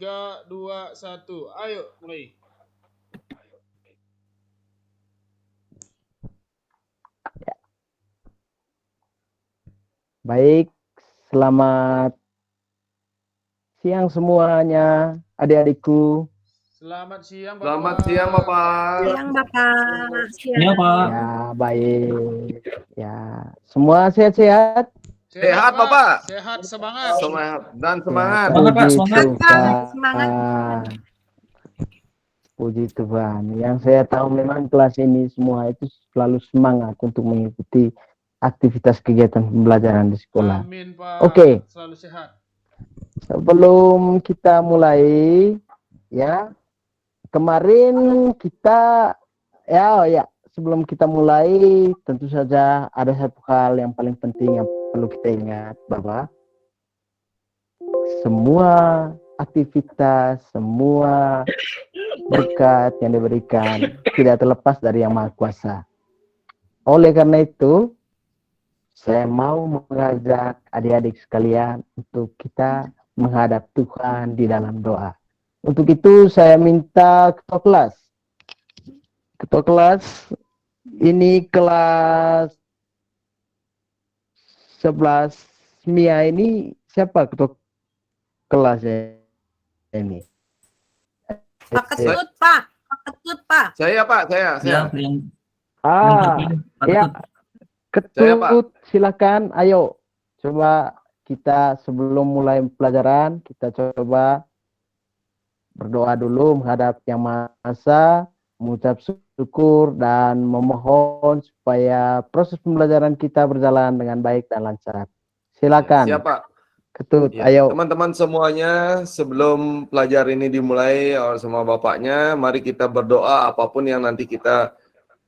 3, 2, 1. Ayo, mulai. Baik, selamat siang semuanya, adik-adikku. Selamat siang, Bapak. Selamat siang, Bapak. Siang, Bapak. Siang, Pak. Ya, baik. Ya, semua sehat-sehat? Sehat, Bapak. Sehat, semangat. Semangat dan Ya, semangat. Semangat, Pak, puji semangat. Tuhan. Semangat. Puji Tuhan. Yang saya tahu memang kelas ini semua itu selalu semangat untuk mengikuti aktivitas kegiatan pembelajaran di sekolah. Amin, Pak. Oke. Selalu sehat. Sebelum kita mulai, ya, kemarin kita, sebelum kita mulai, tentu saja ada satu hal yang paling penting yang perlu kita ingat, bahwa semua aktivitas, semua berkat yang diberikan tidak terlepas dari Yang Maha Kuasa. Oleh karena itu, saya mau mengajak adik-adik sekalian untuk kita menghadap Tuhan di dalam doa. Untuk itu saya minta ketua kelas. Ketua kelas, ini kelas 11 Mia ini siapa ketua kelasnya ini? Pak Ketut, Pak. Pak Ketut, Pak. Saya, Pak. Saya. Ya, Saya, Pak. Ketut, silakan. Ayo, coba kita sebelum mulai pelajaran, kita coba berdoa dulu menghadap Yang Maha Esa, mengucap syukur dan memohon supaya proses pembelajaran kita berjalan dengan baik dan lancar. Silakan. Siap, Pak. Ketut, Ya, ayo. teman-teman semuanya, sebelum pelajaran ini dimulai sama Bapaknya, mari kita berdoa apapun yang nanti kita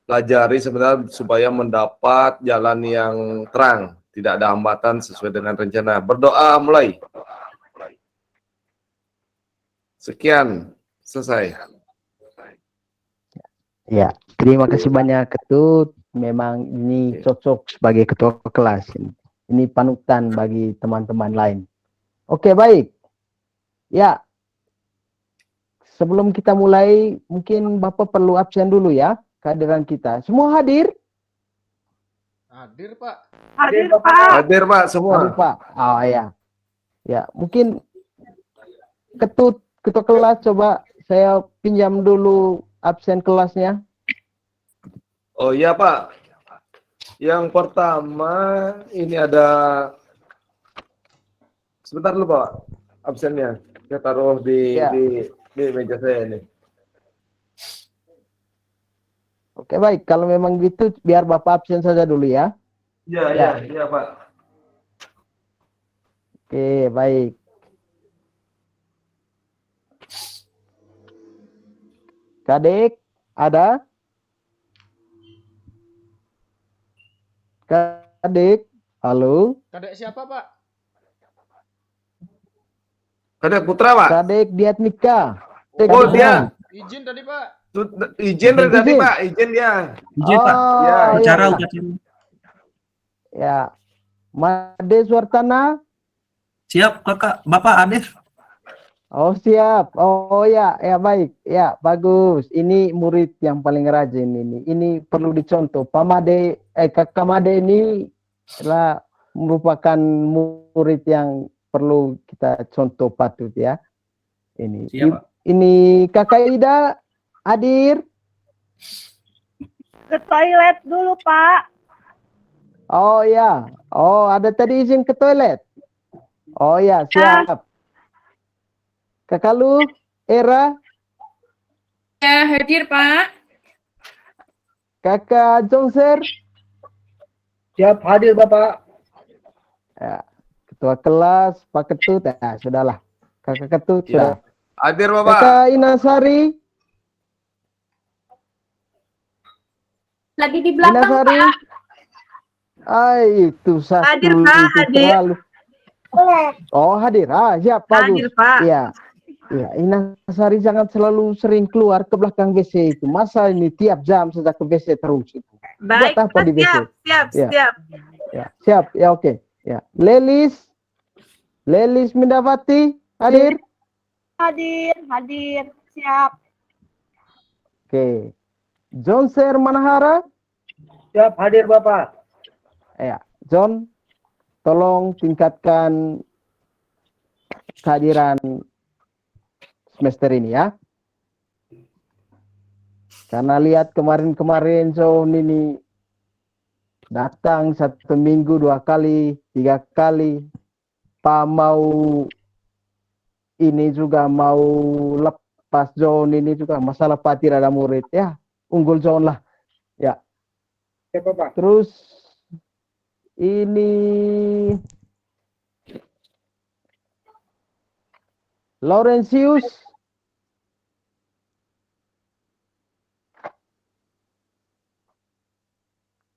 pelajari sebenarnya supaya mendapat jalan yang terang, tidak ada hambatan sesuai dengan rencana. Berdoa mulai. Sekian, selesai. Ya, terima kasih banyak Ketut. Memang ini cocok sebagai ketua kelas. Ini panutan bagi teman-teman lain. Oke, baik. Ya, sebelum kita mulai, mungkin Bapak perlu absen dulu ya, kehadiran kita. Semua hadir? Hadir, Pak. Hadir, Pak. Hadir, Pak, semua. Hadir, Pak. Oh, ya. Ya, mungkin Ketut, ketua kelas, coba saya pinjam dulu absen kelasnya. Oh iya, Pak. Yang pertama ini ada, sebentar dulu, Pak, absennya. Saya taruh di meja saya ini. Oke, baik. Kalau memang gitu, biar Bapak absen saja dulu ya. Iya, Pak. Oke, baik. Kadek, ada? Kadek, halo? Kadek siapa, Pak? Kadek Putra, Pak. Kadek Diatmika. Oh, dia. Izin tadi, Pak. Izin dari tadi, Pak. Izin dia. Izin, Pak. Ya, Upacara. Ya. Made Suartana. Siap, Kakak. Bapak Adif. Oh, siap. Oh, ya, baik. Ya, bagus. Ini murid yang paling rajin ini. Ini perlu dicontoh. Kakak Made ini adalah merupakan murid yang perlu kita contoh patut ya. Ini. Siap, Pak. Ini Kakak Ida hadir. Ke toilet dulu, Pak. Oh ya. Oh, ada tadi izin ke toilet. Oh ya, siap. Kakak Lu, Era. Ya, hadir, Pak. Kakak Jongser. Siap, hadir Bapak. Ya, ketua kelas, Pak Ketut. Ya, sudahlah. Kakak Ketut, sudah. Hadir, Bapak. Kakak Inasari. Lagi di belakang, Inasari. Pak. Itu satu. Hadir, Pak, itu hadir. terlalu. Oh, hadir. Siap, bagus. Hadir, Pak. Iya. Ya, Inasari jangan selalu sering keluar ke belakang WC itu. Masa ini tiap jam saja ke WC terus itu. Baik, Buat apa Pak. di WC? Siap. Ya, siap. Ya, oke. Ya, Lelis Mindawati hadir. Hadir, hadir. Siap. Oke. John Ser Manahara. Siap hadir Bapak. Ya, John, tolong tingkatkan kehadiran semester ini ya. Karena lihat kemarin-kemarin John ini datang 1 minggu 2 kali, 3 kali. Pak mau ini juga mau lepas John ini juga masalah Pak tidak ada murid ya. Unggul John lah. Ya. Siap Bapak. Terus ini Laurentius.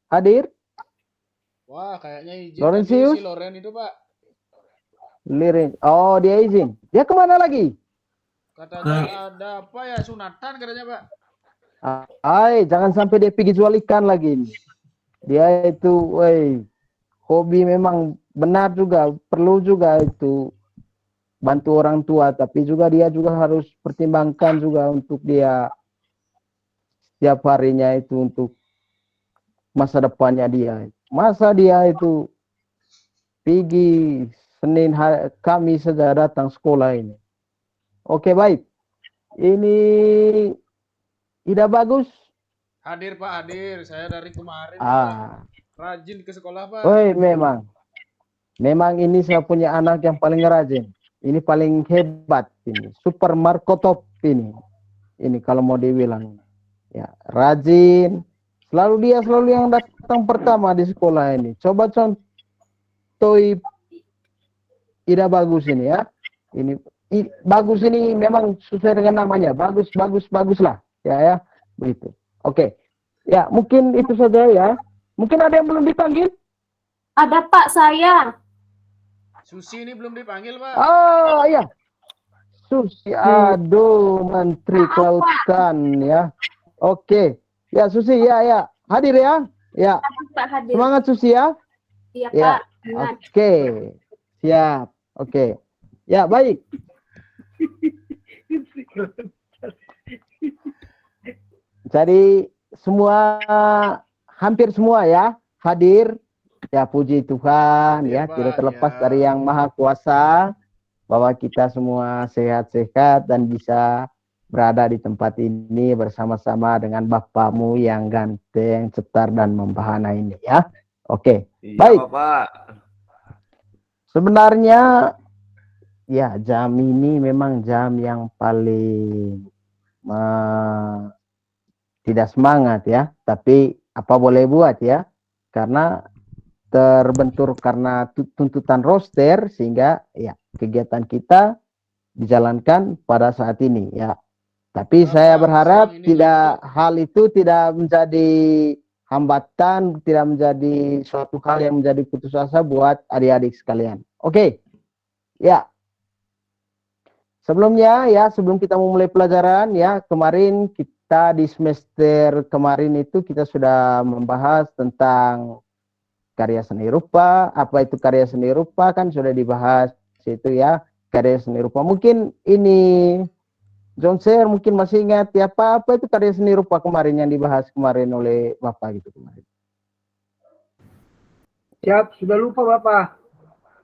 Hadir? Wah, kayaknya izin Laurentius? lagi si Loren itu, Pak. Lirin. Oh, dia izin. Dia kemana lagi? Katanya ada apa ya, sunatan katanya, Pak. Jangan sampai dia pergi jual ikan lagi. Dia itu, hobi memang benar juga, perlu juga itu bantu orang tua, tapi juga dia juga harus pertimbangkan juga untuk dia setiap harinya itu untuk masa depannya dia. Masa dia itu pergi Kamis saja datang sekolah ini. Oke, baik. Ini Ida bagus. Hadir, Pak, hadir. Saya dari kemarin, Pak. Rajin ke sekolah, Pak. Memang ini saya punya anak yang paling rajin. Ini paling hebat ini. Super Marco Top ini. Ini kalau mau dibilang. Ya, rajin. Selalu yang datang pertama di sekolah ini. Coba contoh Ida bagus ini ya. Ini bagus ini memang sesuai dengan namanya. Bagus lah. Ya. Begitu. Oke. Ya, mungkin itu saja ya. Mungkin ada yang belum dipanggil? Ada Pak, saya. Susi ini belum dipanggil, Pak. Oh, iya. Susi, aduh, Menteri Kelautan ya. Oke. Ya, Susi, ya. Hadir ya. Ya. Pak hadir. Semangat Susi ya. Iya, Ya. Pak. Ingat. Oke. Siap. Oke. Ya, baik. Jadi hampir semua ya hadir. Ya, puji Tuhan ya, tidak terlepas dari Yang Maha Kuasa bahwa kita semua sehat-sehat dan bisa berada di tempat ini bersama-sama dengan Bapakmu yang ganteng, cetar dan membahana ini ya. Oke. Iya, baik. Bapak. Sebenarnya ya jam ini memang jam yang paling tidak semangat ya, tapi apa boleh buat ya, karena terbentur karena tuntutan roster sehingga ya kegiatan kita dijalankan pada saat ini ya. Tapi saya berharap hal itu tidak menjadi hambatan, tidak menjadi suatu hal yang menjadi putus asa buat adik-adik sekalian. Oke. Ya. Sebelumnya ya, sebelum kita memulai pelajaran ya, kemarin kita di semester kemarin itu kita sudah membahas tentang karya seni rupa. Apa itu karya seni rupa kan sudah dibahas itu ya, karya seni rupa. Mungkin ini John Ser mungkin masih ingat ya, apa itu karya seni rupa kemarin yang dibahas kemarin oleh Bapak gitu kemarin. Siap, sudah lupa Bapak.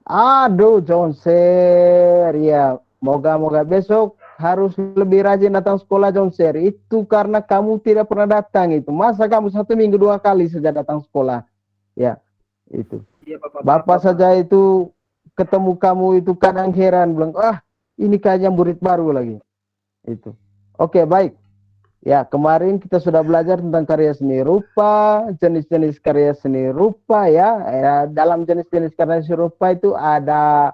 Aduh, John Ser ya. Moga-moga besok harus lebih rajin datang sekolah, John Ser. Itu karena kamu tidak pernah datang itu. Masa kamu 1 minggu 2 kali saja datang sekolah? Ya, itu. Iya, Bapak saja itu ketemu kamu itu kadang heran. Bilang, ini kayaknya murid baru lagi. Itu. Oke, baik. Ya, kemarin kita sudah belajar tentang karya seni rupa, jenis-jenis karya seni rupa ya. Dalam jenis-jenis karya seni rupa itu ada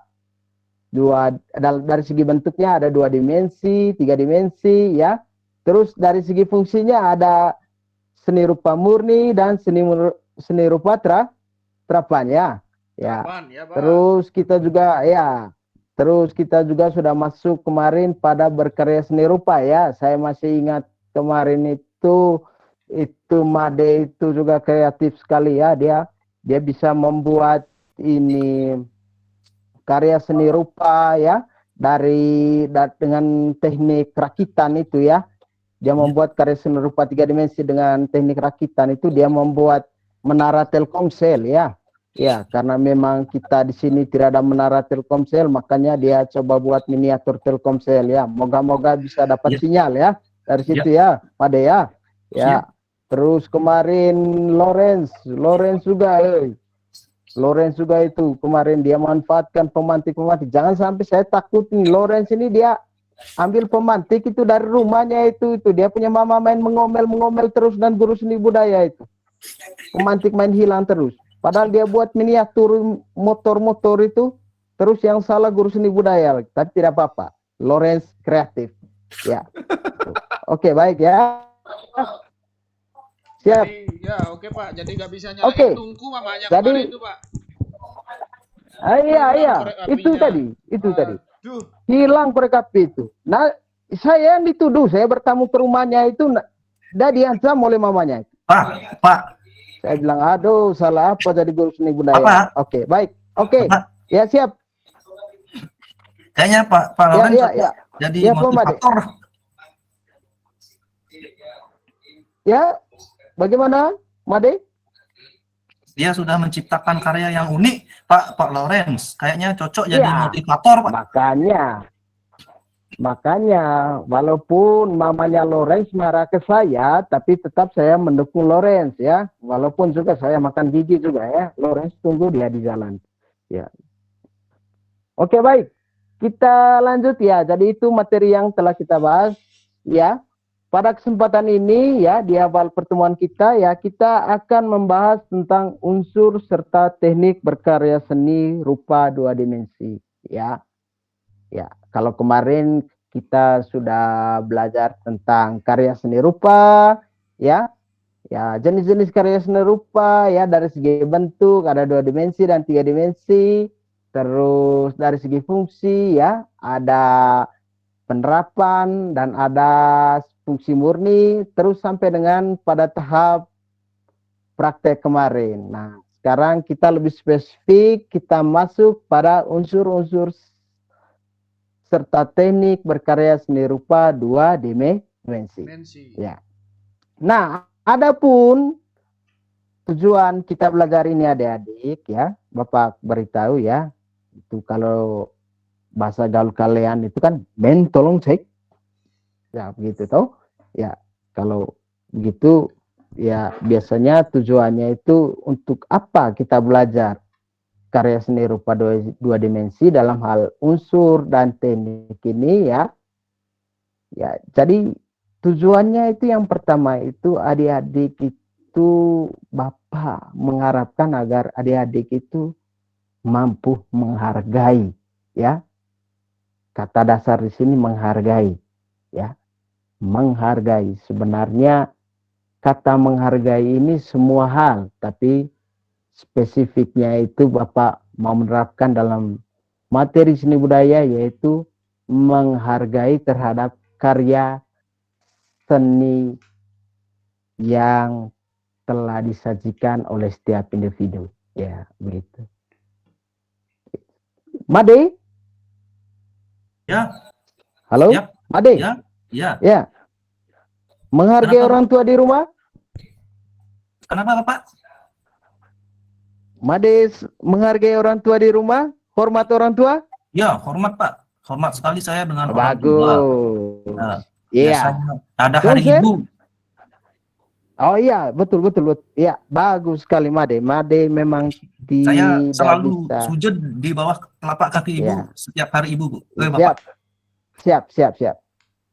dari segi bentuknya ada 2 dimensi, 3 dimensi ya. Terus dari segi fungsinya ada seni rupa murni dan seni rupa terapan ya. Terus kita juga sudah masuk kemarin pada berkarya seni rupa ya. Saya masih ingat kemarin itu Made itu juga kreatif sekali ya, dia bisa membuat ini karya seni rupa ya, dengan teknik rakitan itu ya. Dia membuat karya seni rupa 3 dimensi dengan teknik rakitan itu, dia membuat menara Telkomsel ya. Ya, karena memang kita di sini tidak ada menara Telkomsel, makanya dia coba buat miniatur Telkomsel ya. Moga-moga bisa dapat sinyal ya dari situ ya, Pak De ya. Ya. Terus kemarin Lawrence juga, Lawrence juga itu kemarin dia manfaatkan pemantik-pemantik. Jangan sampai saya takut nih, Lawrence ini dia ambil pemantik itu dari rumahnya itu dia punya mama main mengomel terus, dan guru seni budaya itu pemantik main hilang terus, padahal dia buat miniatur motor-motor itu, terus yang salah guru seni budaya, tapi tidak apa-apa, Lawrence kreatif ya. Oke, baik ya, siap. Jadi, ya oke Pak, jadi nggak bisa nyalain tungku mamanya Jadi, kemarin itu Pak. Iya, itu tadi. Duh. Hilang korek api itu. Nah, saya yang dituduh, saya bertamu ke rumahnya itu, dah diancam oleh mamanya. Pak. Saya bilang, aduh, salah apa jadi guru seni budaya. Pak. Oke, baik. Oke, ya siap. Kayaknya Pak Lawrence jadi motivator. Ya, bagaimana, Made? Dia sudah menciptakan karya yang unik, Pak Lawrence. Kayaknya cocok jadi motivator, Pak. Makanya, walaupun mamanya Lawrence marah ke saya, tapi tetap saya mendukung Lawrence ya. Walaupun juga saya makan gigi juga ya. Lawrence tunggu dia di jalan. Ya. Oke, baik. Kita lanjut ya. Jadi itu materi yang telah kita bahas ya. Pada kesempatan ini ya, di awal pertemuan kita ya, kita akan membahas tentang unsur serta teknik berkarya seni rupa 2 dimensi ya. Ya, kalau kemarin kita sudah belajar tentang karya seni rupa ya. Ya, jenis-jenis karya seni rupa ya, dari segi bentuk ada 2 dimensi dan 3 dimensi. Terus dari segi fungsi ya, ada penerapan dan ada fungsi murni, terus sampai dengan pada tahap praktek kemarin. Nah, sekarang kita lebih spesifik, kita masuk pada unsur-unsur serta teknik berkarya seni rupa 2 dimensi. Ya. Nah, adapun tujuan kita belajar ini adik-adik ya, Bapak beritahu ya, itu kalau bahasa gaul kalian itu kan men tolong cek ya, begitu toh ya. Kalau begitu ya, biasanya tujuannya itu untuk apa kita belajar karya seni rupa 2 dimensi dalam hal unsur dan teknik ini ya. Ya, jadi tujuannya itu yang pertama itu adik-adik itu, Bapak mengharapkan agar adik-adik itu mampu menghargai ya. Kata dasar di sini menghargai ya. Menghargai, sebenarnya kata menghargai ini semua hal, tapi spesifiknya itu Bapak mau menerapkan dalam materi seni budaya, yaitu menghargai terhadap karya seni yang telah disajikan oleh setiap individu ya, begitu. Made? Ya. Halo? Siap. Made? Ya. Ya. Menghargai orang tua di rumah? Kenapa, Bapak? Made menghargai orang tua di rumah? Hormat orang tua? Ya, hormat, Pak. Hormat sekali saya dengan orang bagus. tua. Nah, iya. Ada hari ibu. Oh iya, betul. Iya, bagus sekali Made. Made memang saya selalu sujud di bawah telapak kaki ibu setiap hari ibu, Bu. Siap.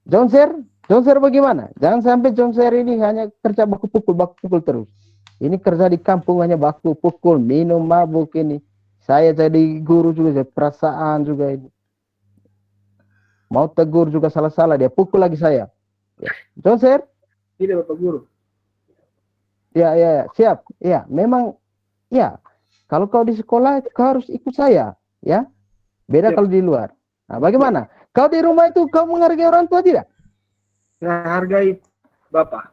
Jonser bagaimana? Jangan sampai Jonser ini hanya kerja baku pukul terus. Ini kerja di kampung hanya baku pukul, minum, mabuk ini. Saya jadi guru juga, perasaan juga ini. Mau tegur juga salah-salah, dia pukul lagi saya. Ya. Jonser? Tidak, Bapak Guru. Ya, siap. Ya, memang ya. Kalau kau di sekolah kau harus ikut saya, ya. Beda kalau di luar. Nah, bagaimana? Kau di rumah itu kau menghargai orang tua tidak? Menghargai Bapak.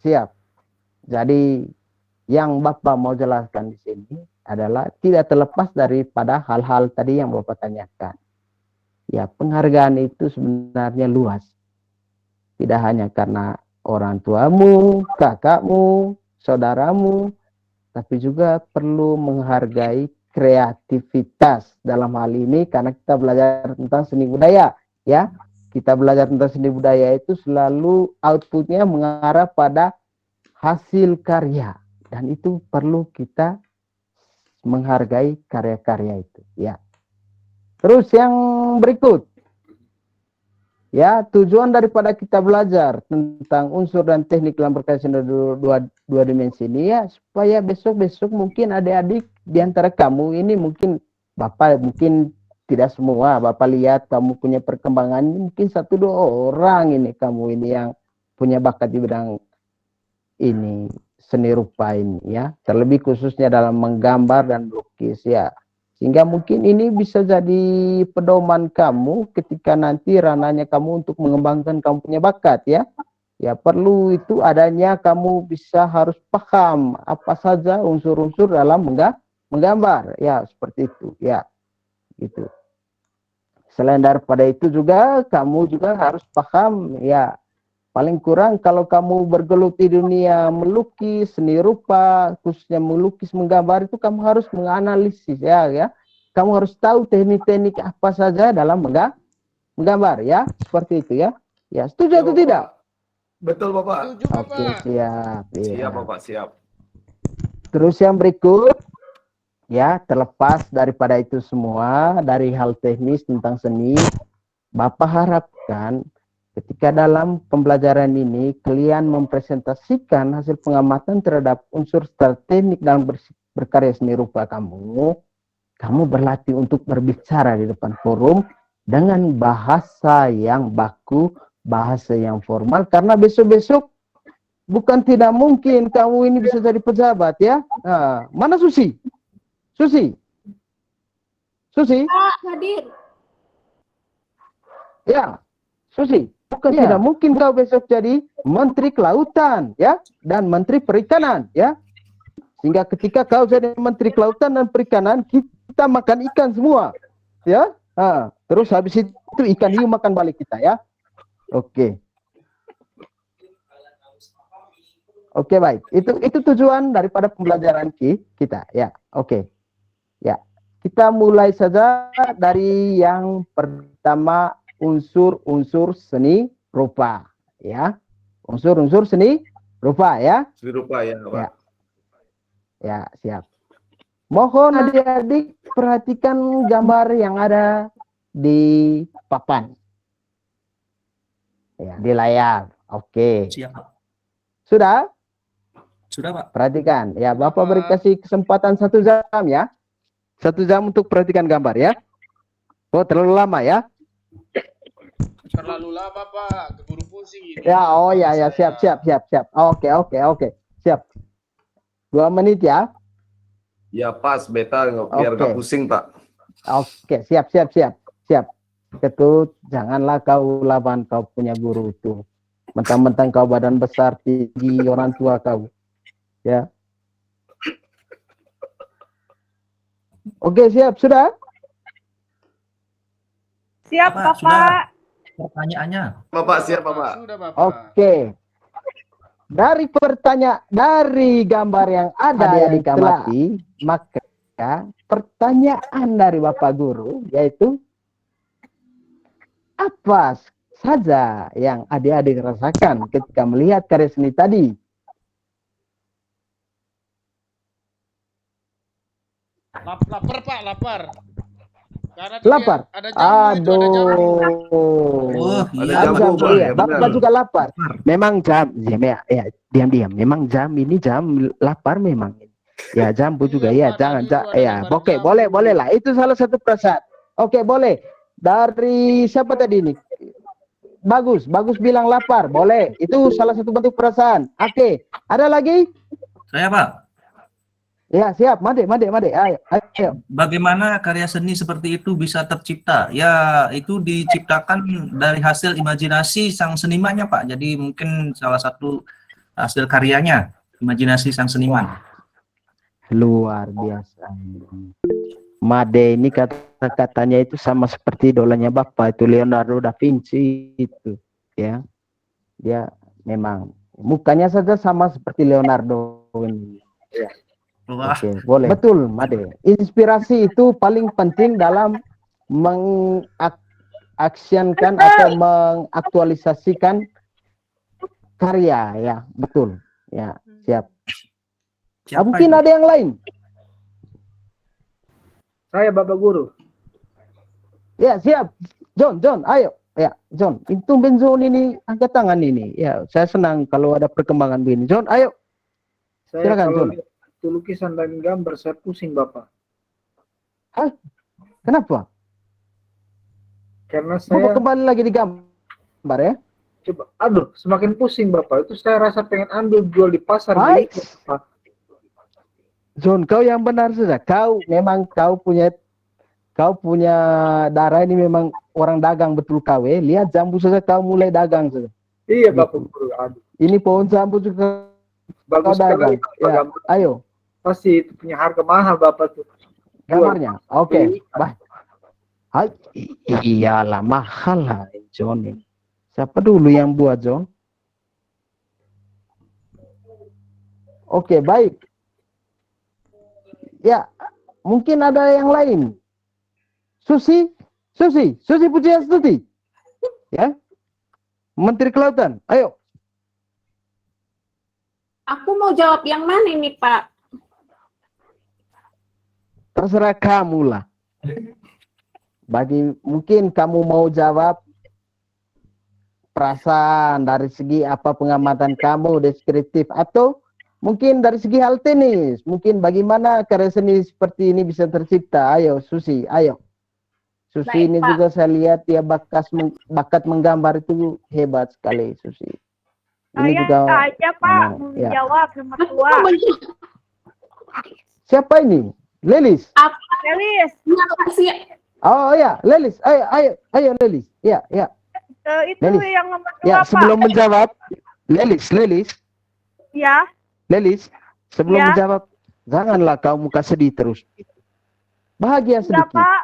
Siap. Jadi yang Bapak mau jelaskan di sini adalah tidak terlepas daripada hal-hal tadi yang Bapak tanyakan. Ya, penghargaan itu sebenarnya luas. Tidak hanya karena orang tuamu, kakakmu, saudaramu, tapi juga perlu menghargai kreativitas dalam hal ini karena kita belajar tentang seni budaya, ya. Kita belajar tentang seni budaya itu selalu outputnya mengarah pada hasil karya dan itu perlu kita menghargai karya-karya itu, ya. Terus yang berikut, ya, tujuan daripada kita belajar tentang unsur dan teknik dalam berkreasi dua dimensi ini ya supaya besok-besok mungkin adik-adik di antara kamu ini mungkin Bapak mungkin tidak semua Bapak lihat kamu punya perkembangan mungkin 1-2 orang ini kamu ini yang punya bakat di bidang ini seni rupa ini ya, terlebih khususnya dalam menggambar dan melukis ya. Sehingga mungkin ini bisa jadi pedoman kamu ketika nanti ranahnya kamu untuk mengembangkan kamu punya bakat ya. Ya perlu itu adanya kamu bisa harus paham apa saja unsur-unsur dalam menggambar ya seperti itu ya. Gitu. Selain daripada itu juga kamu juga harus paham ya paling kurang kalau kamu bergelut di dunia melukis, seni rupa, khususnya melukis, menggambar itu kamu harus menganalisis ya. Kamu harus tahu teknik-teknik apa saja dalam menggambar ya, seperti itu ya. Ya, setuju atau tidak? Betul, Bapak. Setuju, Bapak. Oke, siap. Siap, Ya. Bapak, siap. Terus yang berikut ya, terlepas daripada itu semua dari hal teknis tentang seni, Bapak harapkan ketika dalam pembelajaran ini kalian mempresentasikan hasil pengamatan terhadap unsur teknik dalam berkarya seni rupa kamu berlatih untuk berbicara di depan forum dengan bahasa yang baku, bahasa yang formal karena besok-besok bukan tidak mungkin kamu ini bisa jadi pejabat ya. Nah, mana Susi? Susi? Pak, hadir. Ya, Susi. Bukan tidak mungkin kau besok jadi Menteri Kelautan ya dan Menteri Perikanan ya. Sehingga ketika kau jadi Menteri Kelautan dan Perikanan kita makan ikan semua ya. Terus habis itu ikan hiu makan balik kita ya. Oke. Oke baik. Itu tujuan daripada pembelajaran kita ya. Oke. Ya. Kita mulai saja dari yang pertama unsur-unsur seni rupa ya, unsur-unsur seni rupa ya, Seni rupa ya, Pak. ya siap. Mohon adik-adik perhatikan gambar yang ada di papan ya, di layar. Oke, Siap, Pak. sudah Sudah, Pak. perhatikan ya. Bapak beri kasih kesempatan 1 jam ya, 1 jam untuk perhatikan gambar ya. Oh terlalu lama ya. Terlalu lama, Pak. Keburu pusing ini. Ya, oh ya, siap. Oke. Siap. 2 menit ya. Ya, pas, beta, biar Oke. nggak pusing, Pak. Oke, siap. Ketut, janganlah kau lawan kau punya guru itu. Mentang-mentang kau badan besar, tinggi, orang tua kau. Ya. Oke, siap, sudah? Siap, Bapak, Bapak. sudah. Pertanyaannya. Bapak, siap, Bapak. Sudah, Bapak. Oke. Dari gambar yang ada yang dikamati, maka pertanyaan dari Bapak Guru yaitu apa saja yang adik-adik rasakan ketika melihat karya seni tadi? Lapar, Pak, lapar. Karena Lapar? ada jambu itu, ada jambu. Oh, Ada iya. jambu, Jambu, Pak, iya. ya, Bapak benar. juga lapar. Memang jam, ya, diam. Memang jam ini jam lapar memang. Ya, jambu juga ya, Pak, jangan, tadi itu ada ya. gambar Oke, jambu. boleh lah. Itu salah satu perasaan. Oke, boleh. Dari siapa tadi ini? Bagus bilang lapar, boleh. Itu salah satu bentuk perasaan. Oke, ada lagi? Saya, Pak. Ya, siap. Made. Ayo. Bagaimana karya seni seperti itu bisa tercipta? Ya, itu diciptakan dari hasil imajinasi sang senimannya, Pak. Jadi mungkin salah satu hasil karyanya, imajinasi sang seniman. Luar biasa. Made ini kata-katanya itu sama seperti idolanya Bapak itu Leonardo da Vinci itu, ya. Dia memang mukanya saja sama seperti Leonardo ini. Wah, Oke, boleh. Betul, Made. Inspirasi itu paling penting dalam mengaksionkan atau mengaktualisasikan karya, ya. Betul. Ya, siap. siapa Mungkin itu? ada yang lain. Saya Bapak Guru. Ya, siap. John, ayo. Ya, John. Itu John ini angkat tangan ini. Ya, saya senang kalau ada perkembangan begini. John, ayo. Saya Silakan, kalau John. lihat itu lukisan dan gambar saya pusing Bapak. Kenapa? Karena Bapak saya kembali lagi di gambar ya. coba, aduh, semakin pusing Bapak. Itu saya rasa pengen ambil jual di pasar Hai. beli, Bapak. John, kau yang benar saja. Kau punya darah ini memang orang dagang betul kau. Lihat jambu saja kau mulai dagang saja. Iya Gitu. Bapak Guru. Aduh, Ini pohon jambu juga bagus kau dagang. sekali Bapak. Ya, Gambar. ayo. Pasti itu punya harga mahal Bapak tuh. Gambarnya. Oke. Beli. Baik. Hai. Iyalah mahal lah John ini. Siapa dulu yang buat John? Oke, baik. Ya, mungkin ada yang lain. Susi Pujiastuti. Ya. Menteri Kelautan. Ayo. Aku mau jawab yang mana ini, Pak? Terserah kamu lah. Mungkin kamu mau jawab perasaan dari segi apa pengamatan kamu deskriptif, atau mungkin dari segi hal teknis, mungkin bagaimana karya seni seperti ini bisa tercipta. Ayo Susi, ayo. Susi Baik, ini Pak. juga saya lihat dia bakat menggambar itu hebat sekali Susi. Ini Saya juga aja Pak memang, ya. menjawab sama tua. Siapa ini? Lelis. Elis, Apa sih? Oh ya, Lelis. Ayo Lelis. Ya. itu Lelis. yang nomor Ya, 2 Pak. sebelum menjawab, Lelis. Ya, Lelis, sebelum Ya. menjawab, janganlah kau muka sedih terus. Bahagia enggak sedikit. Pak.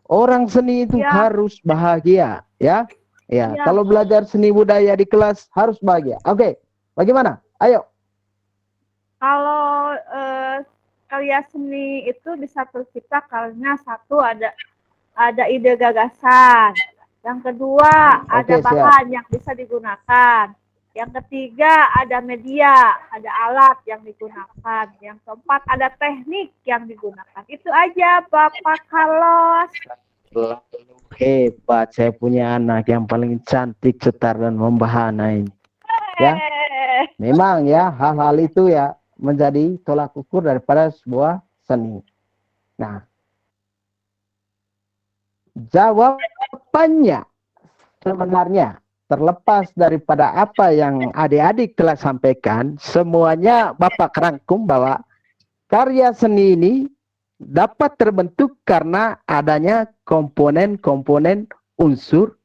Orang seni itu Ya. harus bahagia, ya. Ya, Ya. kalau belajar seni budaya di kelas harus bahagia. Oke, bagaimana? Ayo. Kalau karya seni itu bisa tercipta karena satu ada ide gagasan, yang kedua ada Oke, siap. bahan yang bisa digunakan, yang ketiga ada media, ada alat yang digunakan, yang keempat ada teknik yang digunakan. Itu aja Bapak Carlos. Hebat, saya punya anak yang paling cantik, cetar, dan membahana ini. Ya, memang ya hal-hal itu ya menjadi tolak ukur daripada sebuah seni. Nah, jawabannya sebenarnya terlepas daripada apa yang adik-adik telah sampaikan, semuanya Bapak rangkum bahwa karya seni ini dapat terbentuk karena adanya komponen-komponen unsur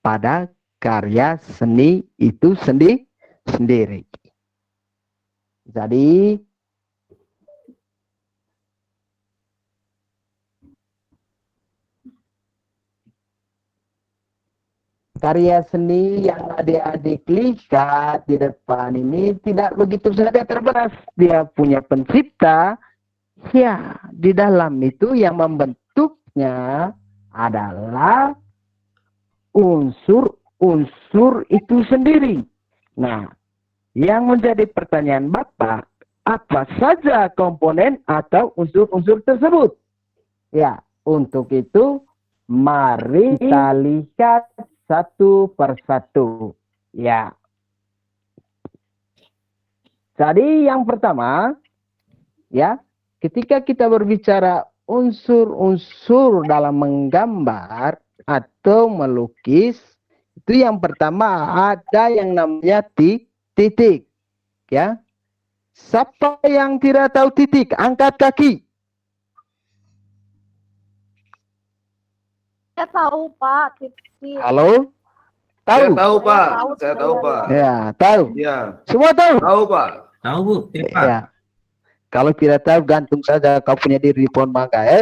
pada karya seni itu sendiri. Jadi karya seni yang adik-adik lihat di depan ini tidak begitu saja terbatas. Dia punya pencipta. Ya, di dalam itu yang membentuknya adalah unsur-unsur itu sendiri. Nah, yang menjadi pertanyaan Bapak, apa saja komponen atau unsur-unsur tersebut? Ya, untuk itu mari kita lihat satu persatu. Ya. Jadi yang pertama, ya, ketika kita berbicara unsur-unsur dalam menggambar atau melukis, itu yang pertama ada yang namanya titik. Ya. Siapa yang tidak tahu titik, angkat kaki. Saya tahu Pak, titik. Halo? Saya Tahu? tahu, Pak. tahu, Saya tahu, Pak. Ya, tahu. Iya. Semua tahu? Tahu, Pak. Tahu Bu, titik Pak. Ya. Kalau tidak tahu gantung saja kau punya diri di pohon mangga ya.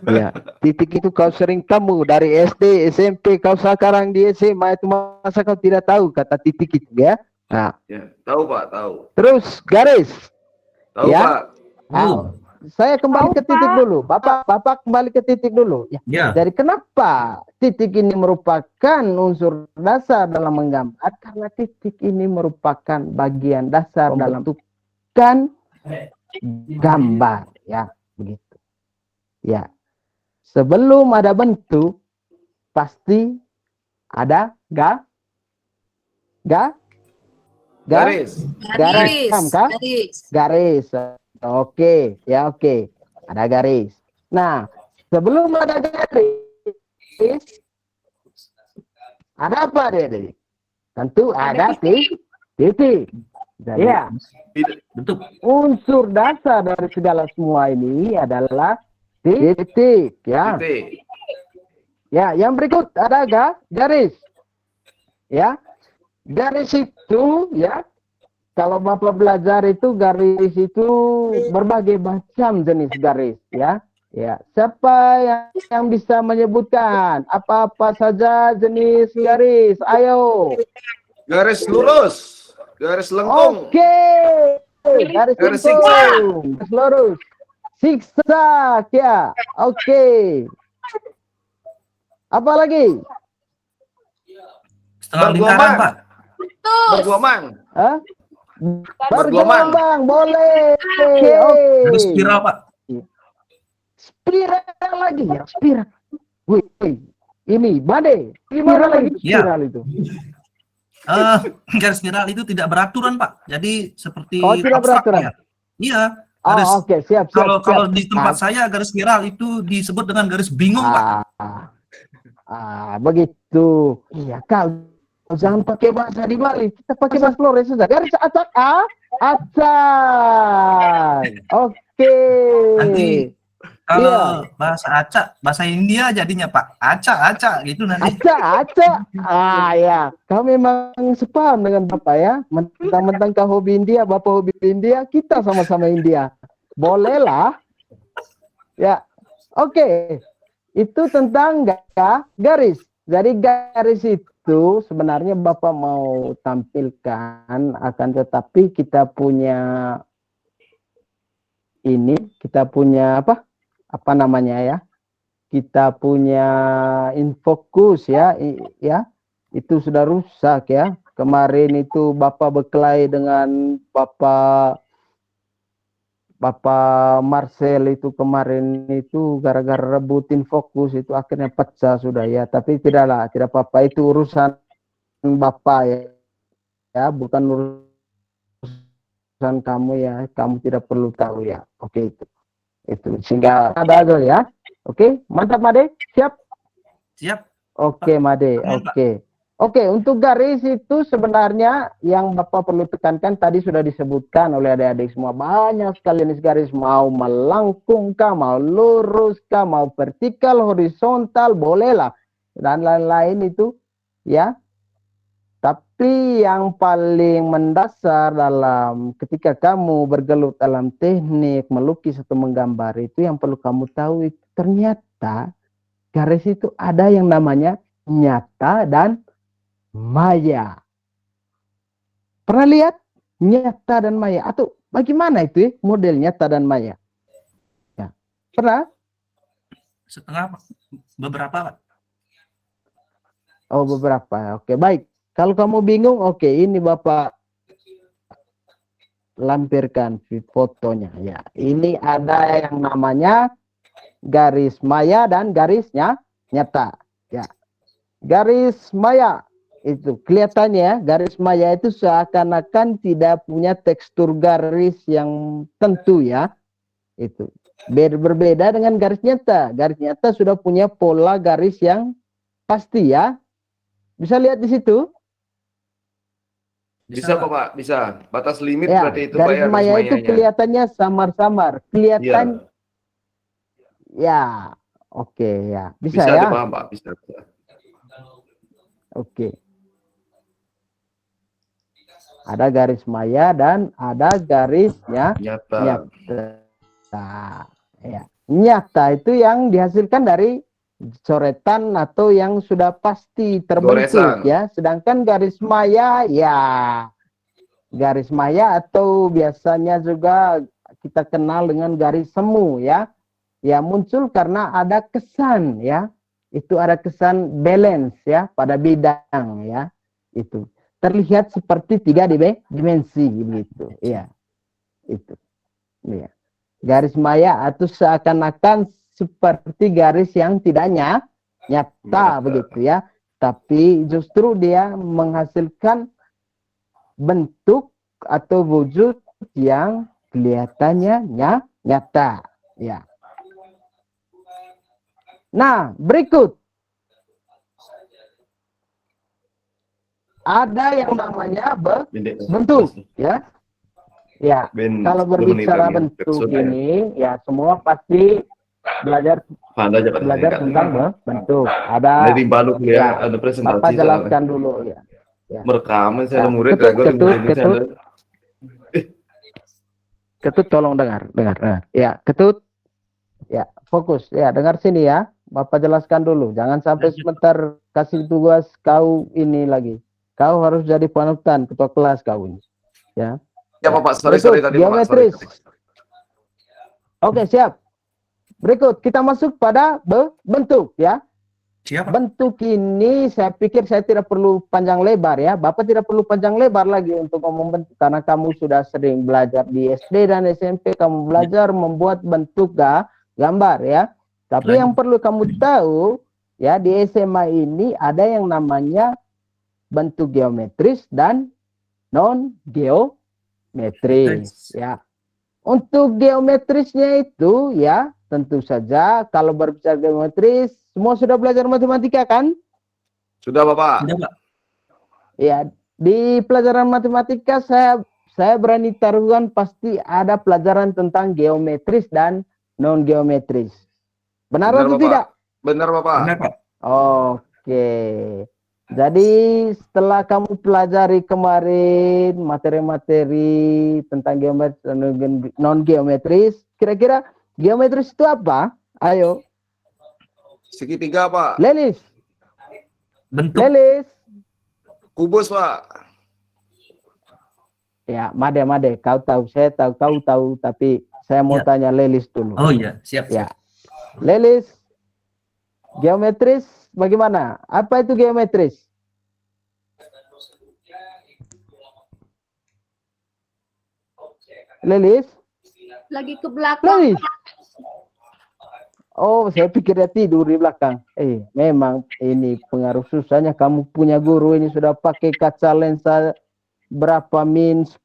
Ya, titik itu kau sering temu dari SD, SMP, kau sekarang di SMA itu masa kau tidak tahu kata titik itu ya. Nah, Ya, tahu Pak, tahu. terus garis. Tahu Ya. Pak. Nah, saya kembali ke titik dulu. Bapak kembali ke titik dulu. Ya. Ya. Jadi kenapa titik ini merupakan unsur dasar dalam menggambar? Karena titik ini merupakan bagian dasar dalam bentukan gambar, ya, begitu. Ya, sebelum ada bentuk pasti ada Garis. garis, paham kah? Garis. Oke, ya oke. Ada garis. Nah, sebelum ada garis, ada apa Dede? Tentu ada titik. Ya, Bentuk. unsur dasar dari segala semua ini adalah titik, ya. Titik. Ya, yang berikut ada garis. Ya. Garis itu ya, kalau Bapak belajar itu garis itu berbagai macam jenis garis ya. Ya, siapa yang bisa menyebutkan apa-apa saja jenis garis? Ayo. Garis lurus. Garis lengkung. Oke. Garis lengkung. Garis lurus. Zigzag ya. Oke. Apa lagi? Setengah lingkaran, Pak. Bergelombang. Hah? Bergelombang. Bergelombang, boleh. Oke. Garis spiral, Pak. Spiral lagi ya, spiral. Wih, ini Bade. Gimana lagi spiral itu? Garis spiral itu tidak beraturan, Pak. Jadi seperti Oh, tidak abstrak, beraturan. ya. Iya. Garis, Oh, oke, siap. Kalau di tempat saya garis spiral itu disebut dengan garis bingung, Pak. Begitu. Iya, kau jangan pakai bahasa di Bali. Kita pakai bahasa Flores saja. Garis acak acak. Oke. Nanti kalau bahasa acak, bahasa India jadinya Pak. Acak gitu nanti. Acak. Ya. Kau memang sepaham dengan Bapak ya. Mentang-mentang kau hobi India, Bapak hobi India, kita sama-sama India. Bolehlah. Ya. Oke. Itu tentang garis. Jadi garis itu sebenarnya Bapak mau tampilkan, akan tetapi kita punya kita punya apa namanya ya? Kita punya infokus ya, itu sudah rusak ya. Kemarin itu Bapak berkelahi dengan Bapak Marcel itu kemarin itu gara-gara rebutin fokus itu akhirnya pecah sudah ya. Tapi tidak apa-apa, itu urusan Bapak ya, bukan urusan kamu ya. Kamu tidak perlu tahu ya. Oke, itu sehingga ada aja ya. Oke, mantap Made, siap? Siap. Oke Made, oke. Oke, untuk garis itu sebenarnya yang Bapak perlu tekankan tadi sudah disebutkan oleh adik-adik semua. Banyak sekali jenis garis, mau melengkung kah, mau lurus kah, mau vertikal, horizontal, bolehlah. Dan lain-lain itu, ya. Tapi yang paling mendasar dalam ketika kamu bergelut dalam teknik melukis atau menggambar itu yang perlu kamu tahu itu ternyata garis itu ada yang namanya nyata dan maya. Pernah lihat nyata dan maya? Atau bagaimana itu model nyata dan maya? Ya. Pernah? Setengah, Pak. Beberapa, Pak. Oh, beberapa. Oke, baik. Kalau kamu bingung, oke, ini Bapak lampirkan fotonya. Ya, ini ada yang namanya garis maya dan garisnya nyata. Ya, garis maya itu kelihatannya garis maya itu seakan-akan tidak punya tekstur garis yang tentu ya. Itu berbeda dengan garis nyata. Garis nyata sudah punya pola garis yang pasti ya. Bisa lihat di situ? Bisa kok Pak, bisa. Batas limit Ya, berarti itu Pak garis ya, maya garis itu mayanya. kelihatannya samar-samar. Kelihatan Iya. ya. Oke ya. Bisa Bisa ya? dipaham Pak, bisa. Oke. Ada garis maya dan ada garisnya Nyata. nyata. Ya. Nyata itu yang dihasilkan dari coretan atau yang sudah pasti terbentuk Goresan. ya. Sedangkan garis maya ya garis maya atau biasanya juga kita kenal dengan garis semu ya. Ya muncul karena ada kesan ya. Itu ada kesan balance ya pada bidang ya. Itu terlihat seperti 3 dimensi begitu. Iya. Itu. Ya. Garis maya atau seakan-akan seperti garis yang tidak nyata begitu ya. Tapi justru dia menghasilkan bentuk atau wujud yang kelihatannya nyata ya. Nah, berikut ada yang namanya bentuk ya. Ya, kalau berbicara bentuk ini ya semua pasti belajar tentang bentuk. Ada Dari Balu ya, ada presentasi. Bapak jelaskan dulu ya. Merekam, saya ada Ya, murid. Ketut tolong dengar. Ya, Ketut. Ya, fokus. Ya, dengar sini ya. Bapak jelaskan dulu. Jangan sampai sebentar kasih tugas kau ini lagi. Kau harus jadi panutan ketua kelas kau ini. Ya. Ya, Bapak. Sorry tadi, geometris. Oke, siap. Berikut kita masuk pada bentuk ya. Siap. Bentuk ini saya pikir saya tidak perlu panjang lebar ya. Bapak tidak perlu panjang lebar lagi untuk ngomong bentuk karena kamu sudah sering belajar di SD dan SMP, kamu belajar membuat bentuk gambar ya. Tapi yang perlu kamu tahu ya di SMA ini ada yang namanya bentuk geometris dan non geometris ya. Untuk geometrisnya itu ya tentu saja kalau berbicara geometris semua sudah belajar matematika kan? Sudah, Bapak. Sudah, Pak. Ya, di pelajaran matematika saya berani taruhkan pasti ada pelajaran tentang geometris dan non geometris. Benar atau Bapak. tidak? Benar, Bapak. Benar, Pak. Oke. Jadi setelah kamu pelajari kemarin materi-materi tentang geometris dan non geometris, kira-kira geometris itu apa? Ayo. Segitiga, Pak. Lelis. Bentuk. Lelis. Kubus, Pak. Ya, Made, kau tahu, saya tahu, kau tahu, tapi saya mau tanya Lelis dulu. Oh iya, siap. Ya, Lelis, geometris bagaimana? Apa itu geometris? Lelis? Lagi ke belakang. Lelis? Oh, saya pikir dia tidur di belakang. Memang ini pengaruh susahnya kamu punya guru ini sudah pakai kaca lensa berapa min 10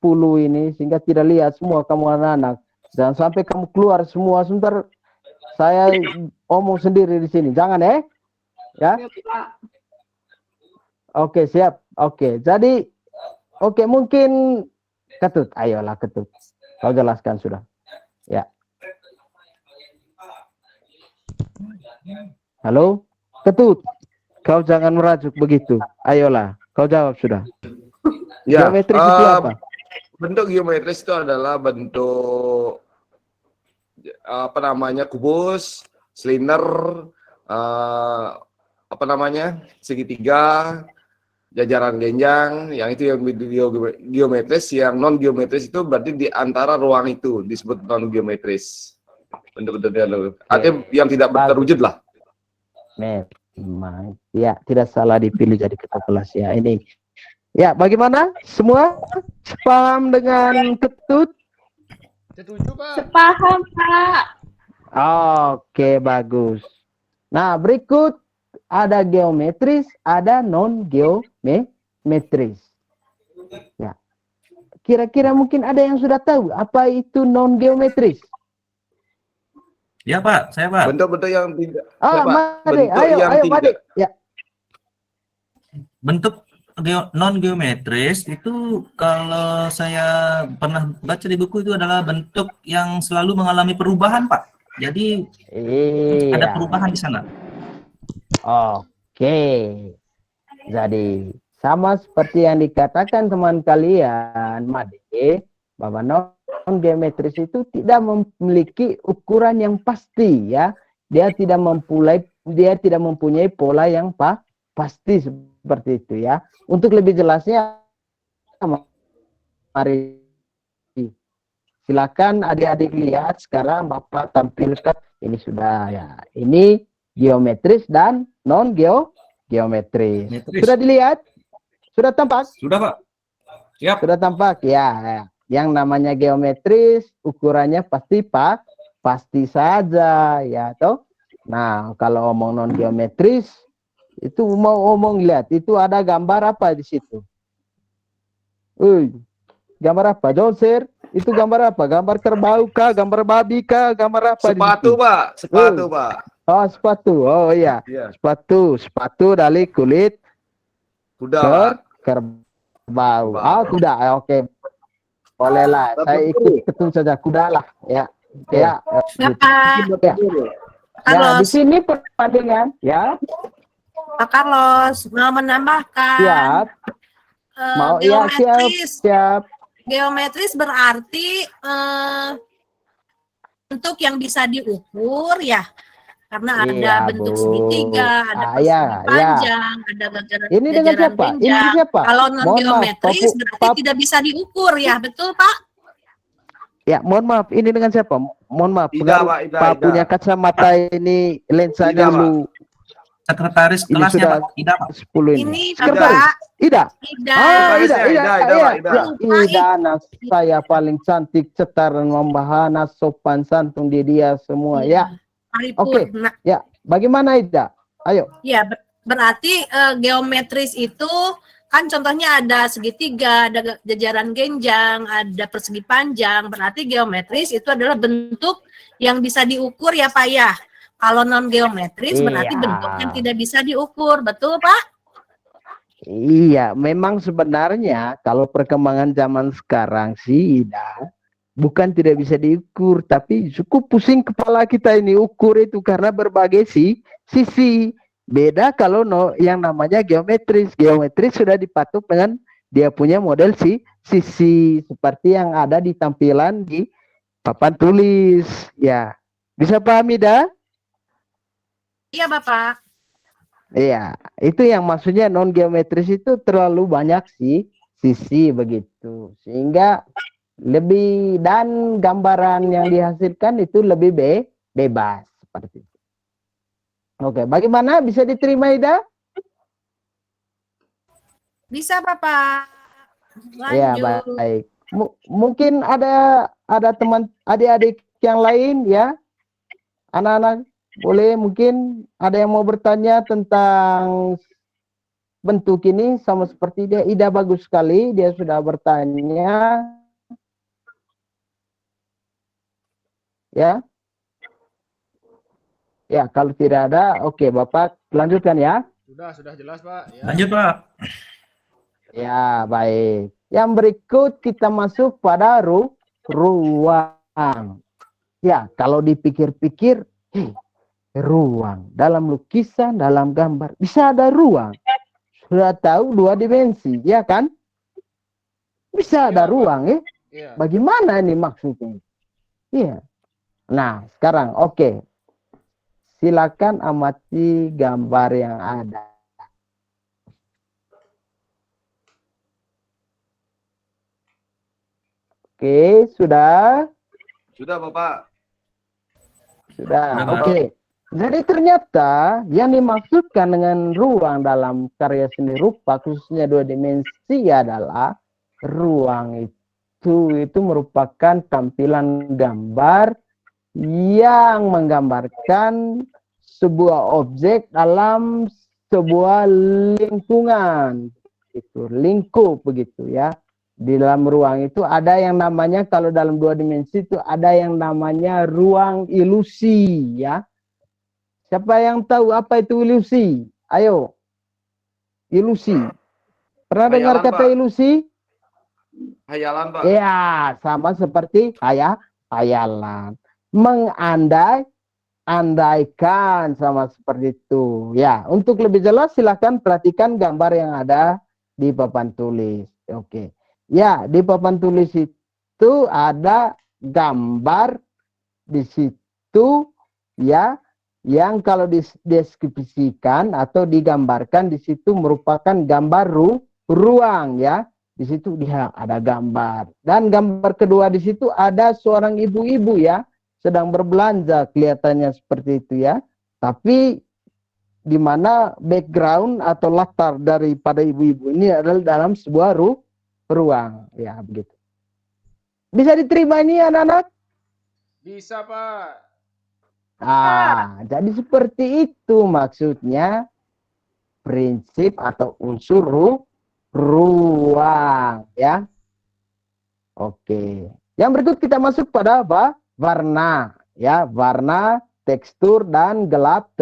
ini sehingga tidak lihat semua kamu anak-anak. Jangan sampai kamu keluar semua sebentar saya omong sendiri di sini. Jangan ya. Oke, siap. Oke. Jadi mungkin Ketut, ayolah Ketut. Kau jelaskan sudah. Ya. Halo, Ketut. Kau jangan merajuk begitu. Ayolah, kau jawab sudah. Ya, geometris itu apa? Bentuk geometris itu adalah bentuk kubus, silinder, segitiga, jajaran genjang. Yang itu yang geometris. Yang non geometris itu berarti di antara ruang itu disebut non geometris. Bentuk-bentuknya artinya yang tidak terwujud lah. Memang ya tidak salah dipilih jadi ketua kelas ya ini. Ya, bagaimana? Semua paham dengan Ketut? Setuju, Pak. Sepaham, Pak. Oke, bagus. Nah, berikut ada geometris, ada non geometris. Ya. Kira-kira mungkin ada yang sudah tahu apa itu non geometris? Ya, Pak. Saya, Pak. Bentuk-bentuk yang tidak. Made, ayo, Made. Ya. Bentuk non geometris itu kalau saya pernah baca di buku itu adalah bentuk yang selalu mengalami perubahan, Pak. Jadi ada perubahan di sana. Oke. Jadi Sama seperti yang dikatakan teman kalian, Made, bahwa non geometris itu tidak memiliki ukuran yang pasti ya. Dia tidak mempunyai pola yang pasti seperti itu ya. Untuk lebih jelasnya, mari silakan adik-adik lihat sekarang Bapak tampilkan ini sudah ya. Ini geometris dan non geometris. Geometris. Sudah dilihat? Sudah tampak? Sudah, Pak. Siap. Sudah tampak ya. Yang namanya geometris ukurannya pasti saja ya toh. Nah, kalau omong non geometris itu mau omong lihat itu ada gambar apa di situ? Gambar apa? Jonser, itu gambar apa? Gambar kerbau kah? Gambar babi kah? Gambar apa? Sepatu, Pak. Sepatu, Pak. Oh, sepatu. Oh iya. Iya. Sepatu dari kulit Kuda, Pak. kerbau. Kerbau. Ah, kuda. Oke. Bolehlah. Saya ikut ketum saja kuda lah. Ya. Ya. Bapak Ya. Ya, di Carlos, sini pertandingan. Ya. Pak Carlos mau menambahkan Siap. Mau ya siap. Geometris berarti bentuk yang bisa diukur ya. Karena ada Iya, bentuk Bu. segitiga, ada persegi Ya. panjang, ada Ini dengan siapa? Ini genjang. siapa? Kalau non Mohon maaf, geometris berarti tidak bisa diukur ya, betul Pak? Ya, mohon maaf. Ini dengan siapa? Mohon maaf. Ida, Pengaruh Pak. Ida, Pak Ida. punya kacamata ini lensanya Ida, Pak. lu Sekretaris Ini kelasnya, sudah Pak. Ida, Pak. 10 ini. Ini Sekretaris. Bapak Ida. Ida. Sekretarisnya, Ida, Ida. Ida, anak saya paling cantik, cetar, membahana, sopan, santun di dia semua. Ya, Paripurna. ya. Bagaimana Ida? Ayo. Ya, berarti geometris itu kan contohnya ada segitiga, ada jajaran genjang, ada persegi panjang. Berarti geometris itu adalah bentuk yang bisa diukur ya Pak ya. Kalau non geometris berarti Iya. bentuk yang tidak bisa diukur, betul Pak? Iya, memang sebenarnya kalau perkembangan zaman sekarang sih, Ida, bukan tidak bisa diukur, tapi cukup pusing kepala kita ini ukur itu karena berbagai sisi. Beda kalau yang namanya geometris. Geometris sudah dipatok dengan dia punya model sisi seperti yang ada di tampilan di papan tulis. Ya, bisa paham Ida? Iya Bapak. Iya, itu yang maksudnya non geometris itu terlalu banyak sisi begitu, sehingga lebih dan gambaran yang dihasilkan itu lebih bebas seperti itu. Oke, bagaimana bisa diterima Ida? Bisa Bapak. Ya, Lanjut. baik. Mungkin ada teman adik-adik yang lain ya, anak-anak. Boleh mungkin ada yang mau bertanya tentang bentuk ini sama seperti dia. Ida bagus sekali, dia sudah bertanya. Ya. Ya, kalau tidak ada, oke Bapak lanjutkan ya. Sudah jelas Pak. Ya. Lanjut, Pak. Ya, baik. Yang berikut kita masuk pada ruang. Ya, kalau dipikir-pikir, ruang dalam lukisan, dalam gambar bisa ada ruang. Sudah tahu 2 dimensi, ya kan? Bisa ada ruang, ya. Iya. Bagaimana ini maksudnya? Iya. Nah, sekarang oke. Silakan amati gambar yang ada. Oke, sudah? Sudah, Bapak. Sudah, Sudah, Pak. oke. Jadi ternyata yang dimaksudkan dengan ruang dalam karya seni rupa khususnya 2 dimensi adalah ruang itu merupakan tampilan gambar yang menggambarkan sebuah objek dalam sebuah lingkungan, itu lingkup begitu ya. Di dalam ruang itu ada yang namanya, kalau dalam 2 dimensi itu ada yang namanya ruang ilusi ya. Siapa yang tahu apa itu ilusi? Ayo. Ilusi. Pernah dengar Hayalan, kata Pak. ilusi? Hayalan, Pak. Ya, sama seperti hayalan. Andaikan sama seperti itu. Ya, untuk lebih jelas silakan perhatikan gambar yang ada di papan tulis. Oke. Ya, di papan tulis itu ada gambar di situ ya, yang kalau dideskripsikan atau digambarkan di situ merupakan gambar ruang ya. Di situ dia ada gambar. Dan gambar kedua di situ ada seorang ibu-ibu ya, sedang berbelanja, kelihatannya seperti itu ya. Tapi di mana background atau latar daripada ibu-ibu ini adalah dalam sebuah ruang ya, begitu. Bisa diterima ini anak-anak? Bisa, Pak. Jadi seperti itu maksudnya prinsip atau unsur ruang ya. Oke. Yang berikut kita masuk pada apa? Warna ya, warna, tekstur dan gelap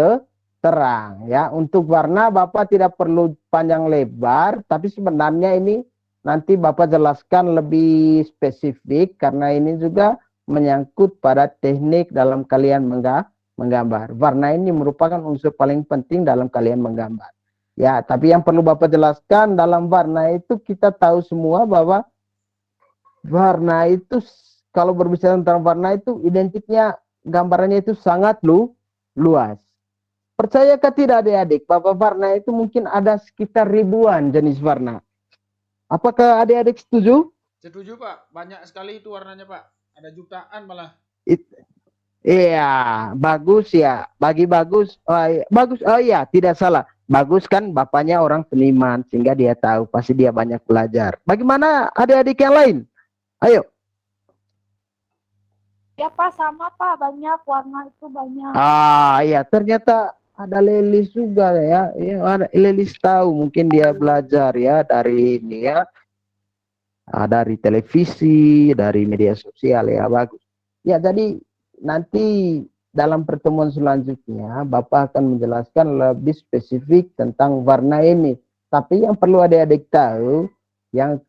terang ya. Untuk warna Bapak tidak perlu panjang lebar, tapi sebenarnya ini nanti Bapak jelaskan lebih spesifik karena ini juga menyangkut pada teknik dalam kalian menggambar. Warna ini merupakan unsur paling penting dalam kalian menggambar. Ya, tapi yang perlu Bapak jelaskan dalam warna itu kita tahu semua bahwa warna itu kalau berbicara tentang warna itu identiknya gambarannya itu sangat luas. Percayakah tidak adik-adik bahwa warna itu mungkin ada sekitar ribuan jenis warna? Apakah adik-adik setuju? Setuju, Pak. Banyak sekali itu warnanya, Pak. Ada jutaan malah. Iya, bagus ya. Bagus. Bagus. Oh iya, tidak salah. Bagus kan bapaknya orang seniman sehingga dia tahu, pasti dia banyak belajar. Bagaimana adik-adik yang lain? Ayo. Ya Pak, sama Pak, banyak warna itu banyak. Iya, ternyata ada Lelis juga ya. Iya, ada Lelis tahu, mungkin dia belajar ya dari ini ya. Dari televisi, dari media sosial ya, bagus. Ya, jadi nanti dalam pertemuan selanjutnya Bapak akan menjelaskan lebih spesifik tentang warna ini. Tapi yang perlu adik-adik tahu, yang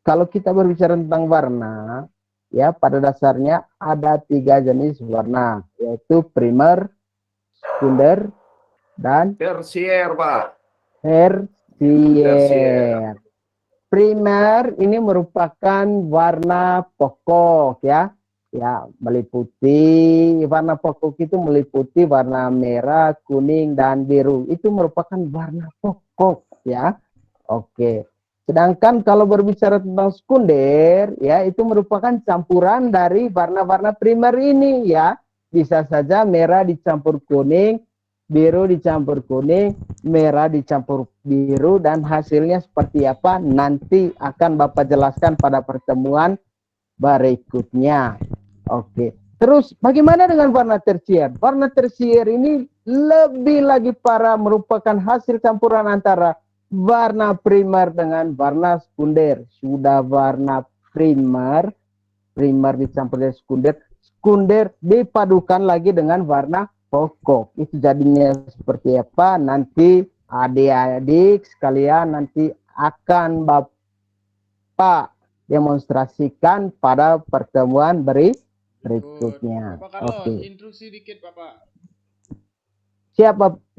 kalau kita berbicara tentang warna, ya pada dasarnya ada 3 jenis warna, yaitu primer, sekunder, dan tersier, Pak. tersier. Primer ini merupakan warna pokok ya. Ya, meliputi warna pokok itu meliputi warna merah, kuning dan biru. Itu merupakan warna pokok ya. Oke. Sedangkan kalau berbicara tentang sekunder ya, itu merupakan campuran dari warna-warna primer ini ya. Bisa saja merah dicampur kuning, biru dicampur kuning, merah dicampur biru, dan hasilnya seperti apa nanti akan Bapak jelaskan pada pertemuan berikutnya. Oke. Terus bagaimana dengan warna tersier? Warna tersier ini lebih lagi para merupakan hasil campuran antara warna primer dengan warna sekunder. Sudah warna primer dicampur dengan sekunder dipadukan lagi dengan warna pokok. Itu jadinya seperti apa? Nanti adik-adik sekalian nanti akan Bapak demonstrasikan pada pertemuan berikutnya. Bapak Carlos, Oke. instruksi dikit, Bapak.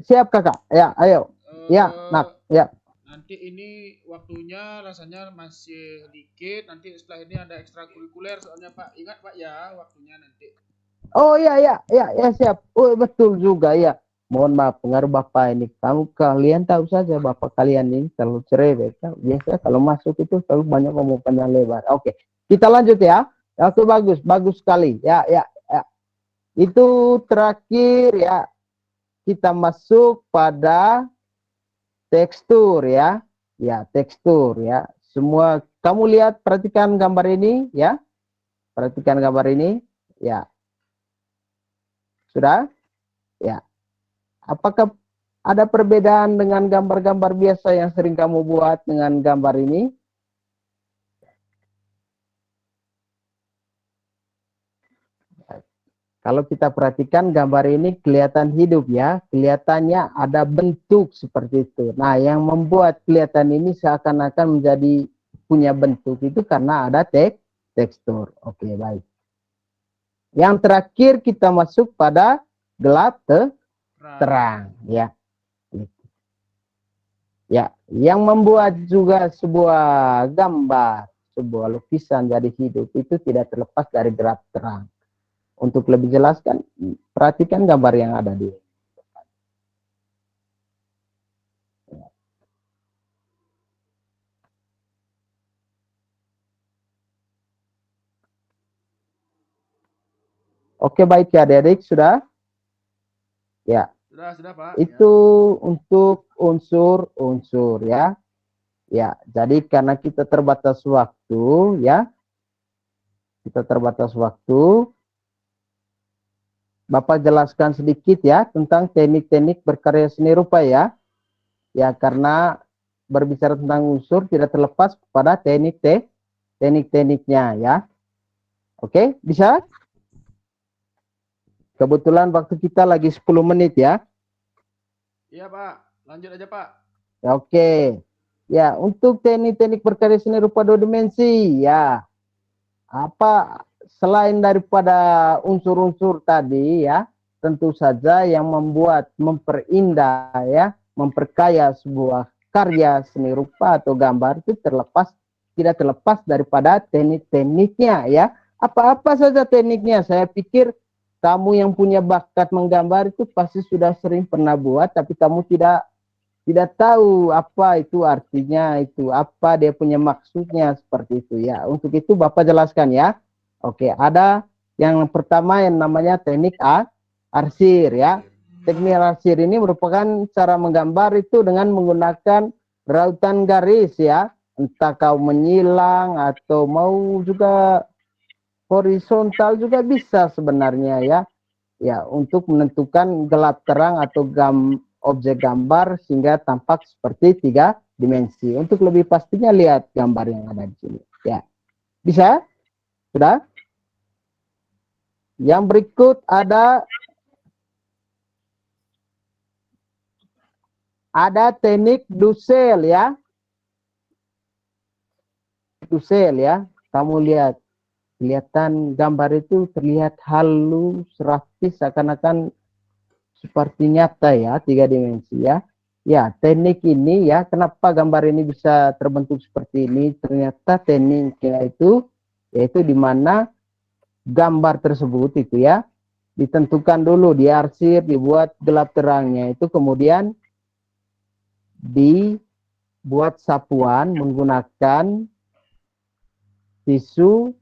Siap kakak. Ya, ayo. Ya, nak. Ya. Nanti ini waktunya rasanya masih dikit. Nanti setelah ini ada ekstrakurikuler soalnya, Pak. Ingat, Pak, ya waktunya nanti. Oh ya siap. Oh betul juga ya. Mohon maaf pengaruh Bapak ini. Kalian tahu saja Bapak kalian ini terlalu cerewet. Biasanya kalau masuk itu terlalu banyak ngomong panjang lebar. Oke, kita lanjut ya. Oke, bagus sekali. Ya. Itu terakhir ya. Kita masuk pada tekstur ya. Ya, tekstur ya. Semua kamu lihat, perhatikan gambar ini ya. Perhatikan gambar ini ya. Sudah? Ya. Apakah ada perbedaan dengan gambar-gambar biasa yang sering kamu buat dengan gambar ini? Kalau kita perhatikan gambar ini kelihatan hidup ya, kelihatannya ada bentuk seperti itu. Nah, yang membuat kelihatan ini seakan-akan menjadi punya bentuk itu karena ada tekstur. Oke, baik. Yang terakhir kita masuk pada gelap terang ya. Ya, yang membuat juga sebuah gambar, sebuah lukisan jadi hidup itu tidak terlepas dari gerak terang. Untuk lebih jelas kan, perhatikan gambar yang ada di. Oke, baik ya adik-adik, sudah? Ya, Sudah Pak. itu untuk unsur-unsur ya. Ya, jadi karena kita terbatas waktu ya, kita terbatas waktu, Bapak jelaskan sedikit ya tentang teknik-teknik berkarya seni rupa ya. Ya, karena berbicara tentang unsur tidak terlepas pada teknik-tekniknya ya. Oke, bisa? Kebetulan waktu kita lagi 10 menit ya. Iya Pak, lanjut aja Pak. Ya, oke. Ya, untuk teknik-teknik berkarya seni rupa dua dimensi ya. Apa selain daripada unsur-unsur tadi ya, tentu saja yang memperindah ya, memperkaya sebuah karya seni rupa atau gambar itu tidak terlepas daripada teknik-tekniknya ya. Apa-apa saja tekniknya. Saya pikir kamu yang punya bakat menggambar itu pasti sudah sering pernah buat, tapi kamu tidak tahu apa itu artinya, itu apa dia punya maksudnya seperti itu ya. Untuk itu Bapak jelaskan ya. Oke, ada yang pertama yang namanya teknik arsir ya. Teknik arsir ini merupakan cara menggambar itu dengan menggunakan rautan garis ya. Entah kau menyilang atau mau juga horizontal juga bisa sebenarnya ya. Ya, untuk menentukan gelap terang atau objek gambar sehingga tampak seperti 3 dimensi. Untuk lebih pastinya lihat gambar yang ada di sini. Ya, bisa? Sudah? Yang berikut ada teknik dusel ya. Dusel ya. Kamu lihat, kelihatan gambar itu terlihat halus, rapi, seakan-akan seperti nyata ya, 3 dimensi ya. Ya, teknik ini ya, kenapa gambar ini bisa terbentuk seperti ini? Ternyata tekniknya itu yaitu di mana gambar tersebut itu ya ditentukan dulu, diarsir, dibuat gelap terangnya itu, kemudian dibuat sapuan menggunakan tisu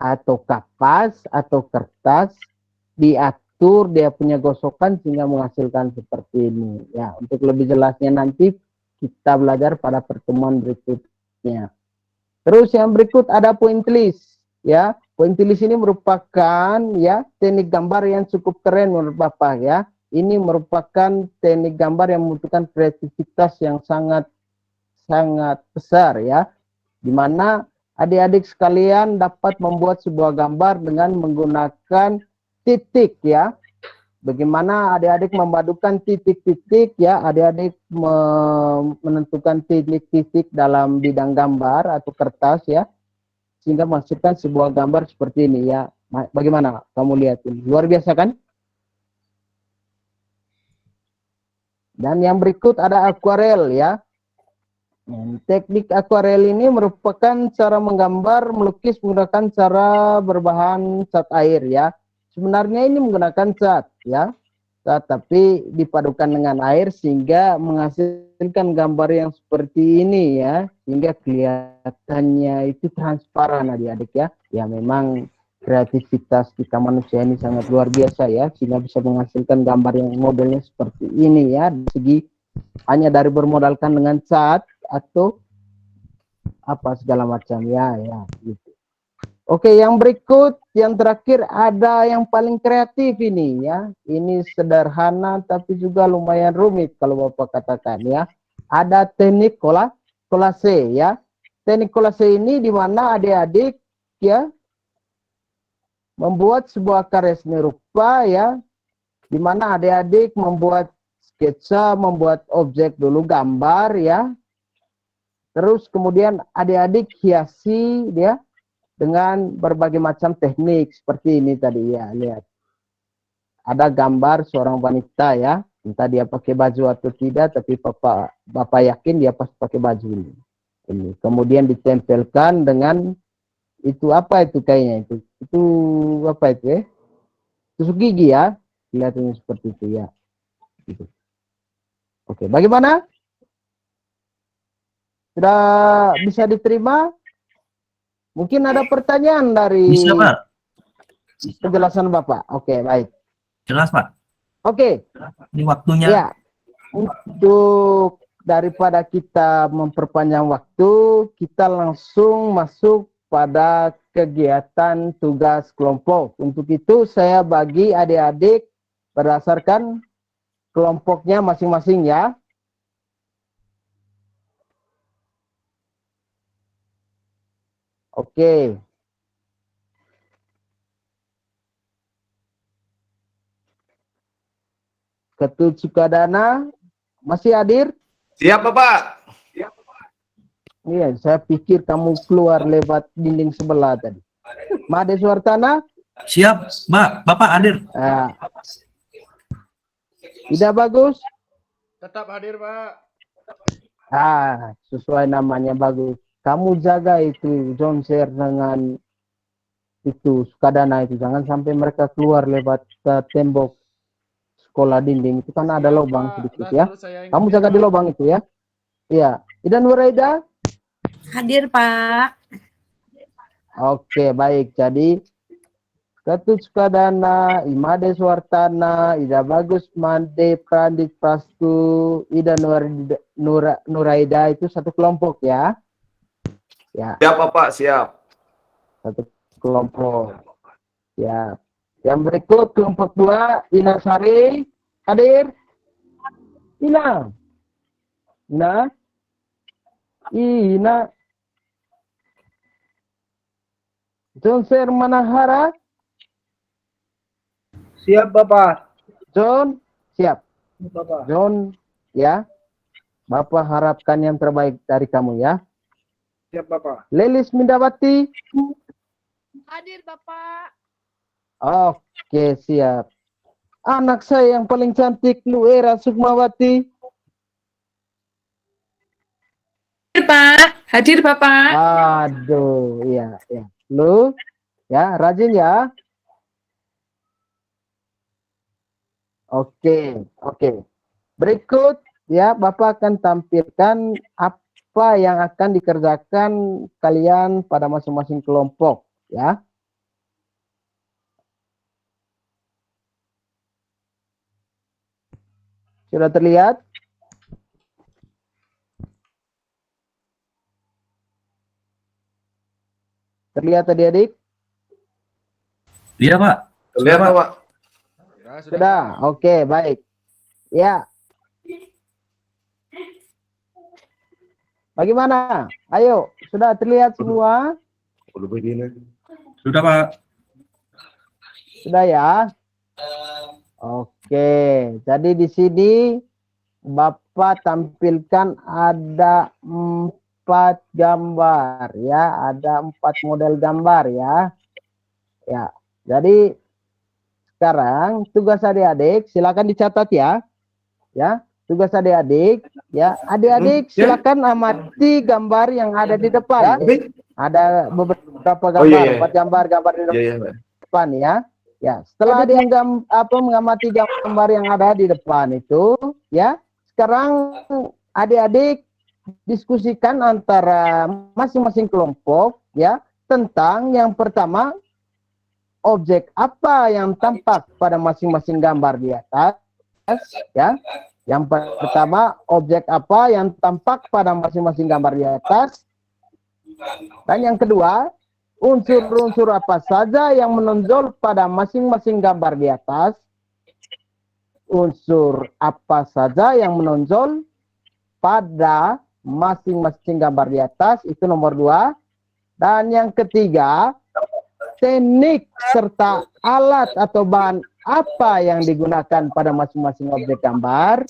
atau kapas atau kertas, diatur dia punya gosokan sehingga menghasilkan seperti ini ya. Untuk lebih jelasnya nanti kita belajar pada pertemuan berikutnya. Terus yang berikut ada pointillis ya. Pointillis ini merupakan ya teknik gambar yang cukup keren menurut Bapak ya. Ini merupakan teknik gambar yang membutuhkan kreativitas yang sangat besar ya, dimana adik-adik sekalian dapat membuat sebuah gambar dengan menggunakan titik ya. Bagaimana adik-adik memadukan titik-titik ya, adik-adik menentukan titik-titik dalam bidang gambar atau kertas ya, sehingga menghasilkan sebuah gambar seperti ini ya. Bagaimana kamu lihat ini? Luar biasa kan? Dan yang berikut ada akuarel ya. Teknik akuarel ini merupakan cara menggambar, melukis menggunakan cara berbahan cat air ya. Sebenarnya ini menggunakan cat ya, cat tapi dipadukan dengan air sehingga menghasilkan gambar yang seperti ini ya, sehingga kelihatannya itu transparan adik-adik ya. Ya memang kreativitas kita manusia ini sangat luar biasa ya, sehingga bisa menghasilkan gambar yang modelnya seperti ini ya, dari segi hanya dari bermodalkan dengan cat atau apa segala macam ya gitu. Oke, yang berikut yang terakhir ada yang paling kreatif ini ya. Ini sederhana tapi juga lumayan rumit kalau Bapak katakan ya. Ada teknik kolase ya. Teknik kolase ini di mana adik-adik ya membuat sebuah karya seni rupa ya, di mana adik-adik membuat sketsa, membuat objek dulu, gambar ya. Terus kemudian adik-adik hiasi dia dengan berbagai macam teknik seperti ini tadi ya, lihat. Ada gambar seorang wanita ya, Entah dia pakai baju atau tidak, tapi Bapak yakin dia pasti pakai baju ini. Kemudian ditempelkan dengan itu apa itu kayaknya itu apa itu ya? Tusuk gigi ya, kelihatannya seperti itu ya. Gitu. Oke, bagaimana? Sudah bisa diterima? Mungkin ada pertanyaan dari Bisa, Pak. penjelasan Bapak. Oke, baik. Jelas, Pak. Oke. Ini waktunya. Ya, untuk daripada kita memperpanjang waktu, kita langsung masuk pada kegiatan tugas kelompok. Untuk itu saya bagi adik-adik berdasarkan kelompoknya masing-masing ya. Oke. Ketut Sukadana masih hadir? Siap, Bapak. Iya, saya pikir kamu keluar lewat dinding sebelah tadi. Made Suartana? Siap, Mbak. Bapak hadir. Tidak bagus? Tetap hadir, Pak. Sesuai namanya bagus. Kamu jaga itu Jonser dengan itu Sukadana itu. Jangan sampai mereka keluar lewat tembok sekolah dinding. Itu kan ada lubang sedikit ya. Kamu jaga di lubang itu ya. Iya. Idan Waraida? Hadir, Pak. Oke, baik. Jadi Ketut Sukadana, Imade Suartana, Ida Bagus Made, Prandik Prastu, Ida Nuraida itu satu kelompok ya. Ya. Siap, Bapak, siap. Satu kelompok. Ya. Yang berikut kelompok 2, Ina Sari, hadir? Ina. Jonser Manahara? Siap, Bapak. John, siap. Bapak. John, ya. Bapak harapkan yang terbaik dari kamu ya. Siap, Bapak. Lelis Mindawati? Hadir, Bapak. Oke, siap. Anak saya yang paling cantik, Luera Sukmawati? Hadir, Pak. Hadir, Bapak. Aduh, iya, ya. Lu, ya, rajin ya. Oke. Berikut, ya, Bapak akan tampilkan apa yang akan dikerjakan kalian pada masing-masing kelompok, ya. Sudah terlihat? Terlihat adik-adik? Iya, Pak. Lihat, Pak. Ya, Sudah, oke, baik. Ya. Bagaimana? Ayo, sudah terlihat semua? Sudah, Pak. Sudah ya? Oke, jadi di sini Bapak tampilkan ada 4 gambar ya, ada 4 model gambar ya. Ya, jadi sekarang tugas adik-adik silakan dicatat ya. Ya, tugas adik-adik ya. Adik-adik silakan amati gambar yang ada di depan. Ya. Ada beberapa gambar, 4 gambar di depan ya. Ya, setelah dia mengamati gambar yang ada di depan itu, ya, sekarang adik-adik diskusikan antara masing-masing kelompok, ya, tentang yang pertama, objek apa yang tampak pada masing-masing gambar di atas, ya. Yang pertama, objek apa yang tampak pada masing-masing gambar di atas, dan yang kedua, unsur-unsur apa saja yang menonjol pada masing-masing gambar di atas. Unsur apa saja yang menonjol pada masing-masing gambar di atas. Itu nomor 2. Dan yang ketiga, teknik serta alat atau bahan apa yang digunakan pada masing-masing objek gambar.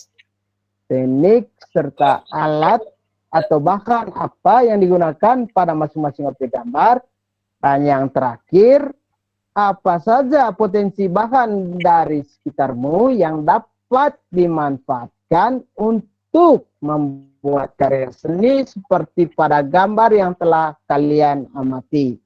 Teknik serta alat atau bahan apa yang digunakan pada masing-masing objek gambar. Dan yang terakhir, apa saja potensi bahan dari sekitarmu yang dapat dapat dimanfaatkan untuk membuat karya seni seperti pada gambar yang telah kalian amati.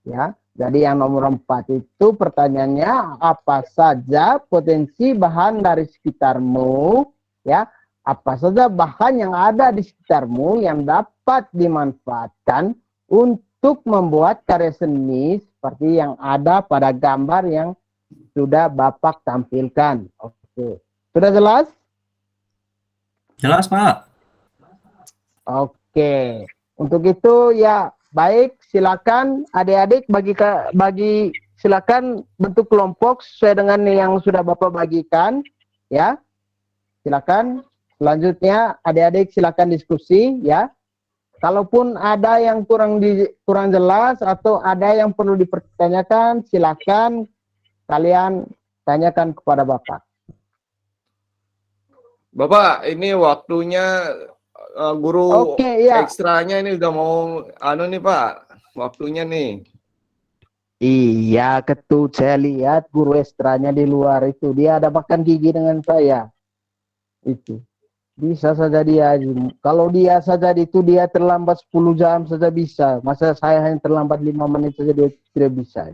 Ya, jadi yang nomor 4 itu pertanyaannya, apa saja potensi bahan dari sekitarmu? Ya, apa saja bahan yang ada di sekitarmu yang dapat dimanfaatkan untuk membuat karya seni seperti yang ada pada gambar yang sudah Bapak tampilkan. Oke, sudah jelas? Jelas, Pak. Oke, untuk itu ya baik, silakan adik-adik bagi silakan bentuk kelompok sesuai dengan yang sudah Bapak bagikan, ya. Silakan. Selanjutnya adik-adik silakan diskusi, ya. Kalaupun ada yang kurang jelas atau ada yang perlu dipertanyakan, silakan kalian tanyakan kepada Bapak. Bapak, ini waktunya guru Oke, ya. ekstranya ini udah mau nih Pak, waktunya nih. Iya, Ketut, saya lihat guru ekstranya di luar itu, dia ada makan gigi dengan saya. Itu. Bisa saja dia, kalau dia saja itu dia terlambat 10 jam saja bisa. Masa saya hanya terlambat 5 menit saja dia tidak bisa.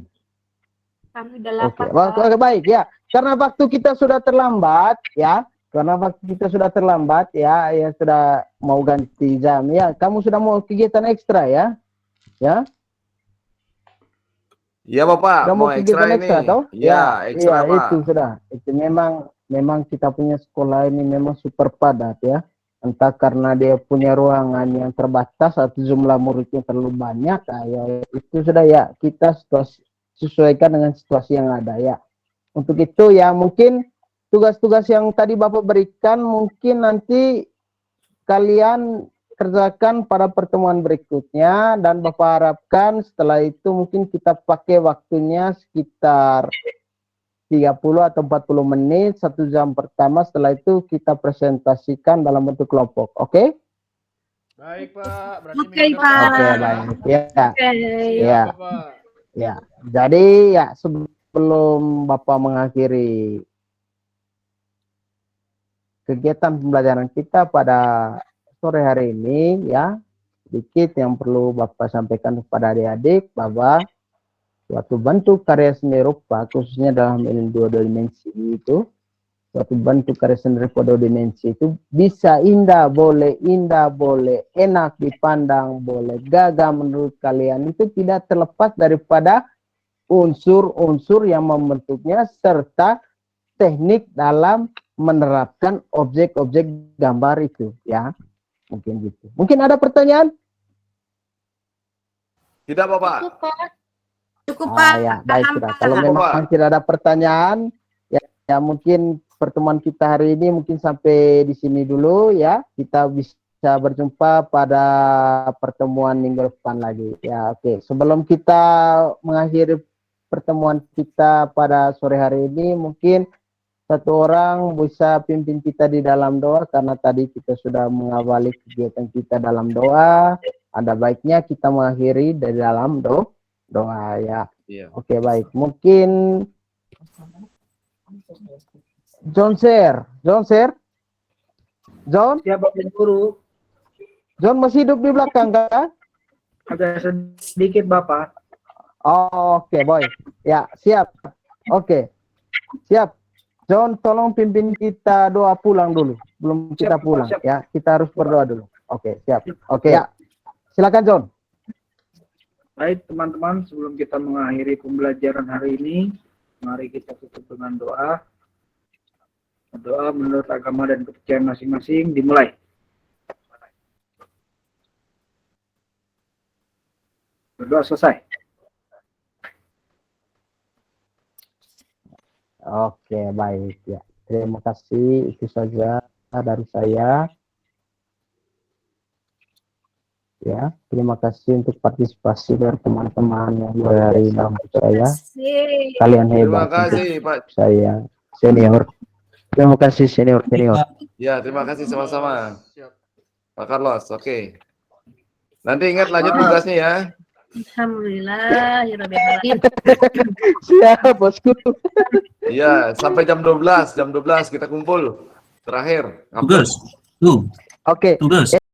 Kami udah Oke, lapar, Pak. baik ya. Karena waktu kita sudah terlambat ya. Karena waktu kita sudah terlambat ya, ya sudah mau ganti jam ya. Kamu sudah mau kegiatan ekstra ya? Ya. Iya Bapak, Sudah mau kegiatan ekstra ekstra ini. toh? Iya, ekstra Pak. Itu sudah. Itu memang kita punya sekolah ini memang super padat ya. Entah karena dia punya ruangan yang terbatas atau jumlah muridnya terlalu banyak, ya itu sudah ya kita sesuaikan dengan situasi yang ada ya. Untuk itu ya mungkin tugas-tugas yang tadi Bapak berikan mungkin nanti kalian kerjakan pada pertemuan berikutnya, dan Bapak harapkan setelah itu mungkin kita pakai waktunya sekitar 30 atau 40 menit, 1 jam pertama, setelah itu kita presentasikan dalam bentuk kelompok. Oke? Baik, Pak. Berarti Oke, minggu depan. Pak. Oke, baik. Ya. Oke. Ya. Siap, Bapak. Ya. Jadi ya sebelum Bapak mengakhiri kegiatan pembelajaran kita pada sore hari ini ya, sedikit yang perlu Bapak sampaikan kepada adik-adik bahwa suatu bentuk karya seni rupa khususnya dalam ilmu dua dimensi itu, suatu bentuk karya seni rupa dua dimensi itu bisa indah boleh enak dipandang, boleh gagah menurut kalian, itu tidak terlepas daripada unsur-unsur yang membentuknya serta teknik dalam menerapkan objek-objek gambar itu ya. Mungkin gitu. Mungkin ada pertanyaan? Tidak Bapak. Cukup, Pak. Ya, baik Paham, sudah. Pak. Kalau Pak. memang tidak ada pertanyaan, ya mungkin pertemuan kita hari ini mungkin sampai di sini dulu ya. Kita bisa berjumpa pada pertemuan minggu depan lagi. Ya, oke. Sebelum kita mengakhiri pertemuan kita pada sore hari ini, mungkin satu orang bisa pimpin kita di dalam doa, karena tadi kita sudah mengawali kegiatan kita dalam doa. Ada baiknya kita mengakhiri dari dalam doa ya. Iya. Oke, baik. Mungkin John. Siap Bapak Guru. John masih hidup di belakang kan? Agak sedikit Bapak. Oh, oke, boy. Ya, siap. Oke. Siap. John, tolong pimpin kita doa pulang dulu. Belum kita Siap, pulang siap. ya. Kita harus berdoa dulu. Oke, siap. Oke, ya. Silakan John. Baik teman-teman, sebelum kita mengakhiri pembelajaran hari ini, mari kita tutup dengan doa. Doa menurut agama dan kepercayaan masing-masing dimulai. Berdoa selesai. Oke, baik ya. Terima kasih. Itu saja dari saya. Ya, terima kasih untuk partisipasi dari teman-teman yang dari dalam saya. Kalian Terima hebat. kasih Pak. Saya senior. Terima kasih senior. Ya, terima kasih sama-sama. Siap. Pak Carlos, oke. Nanti ingat lanjut tugasnya ya. Alhamdulillah, ya Rabbil alamin. Siap, bosku. Iya, sampai jam 12 kita kumpul. Terakhir. Tugas. Tuh, Oke. tugas.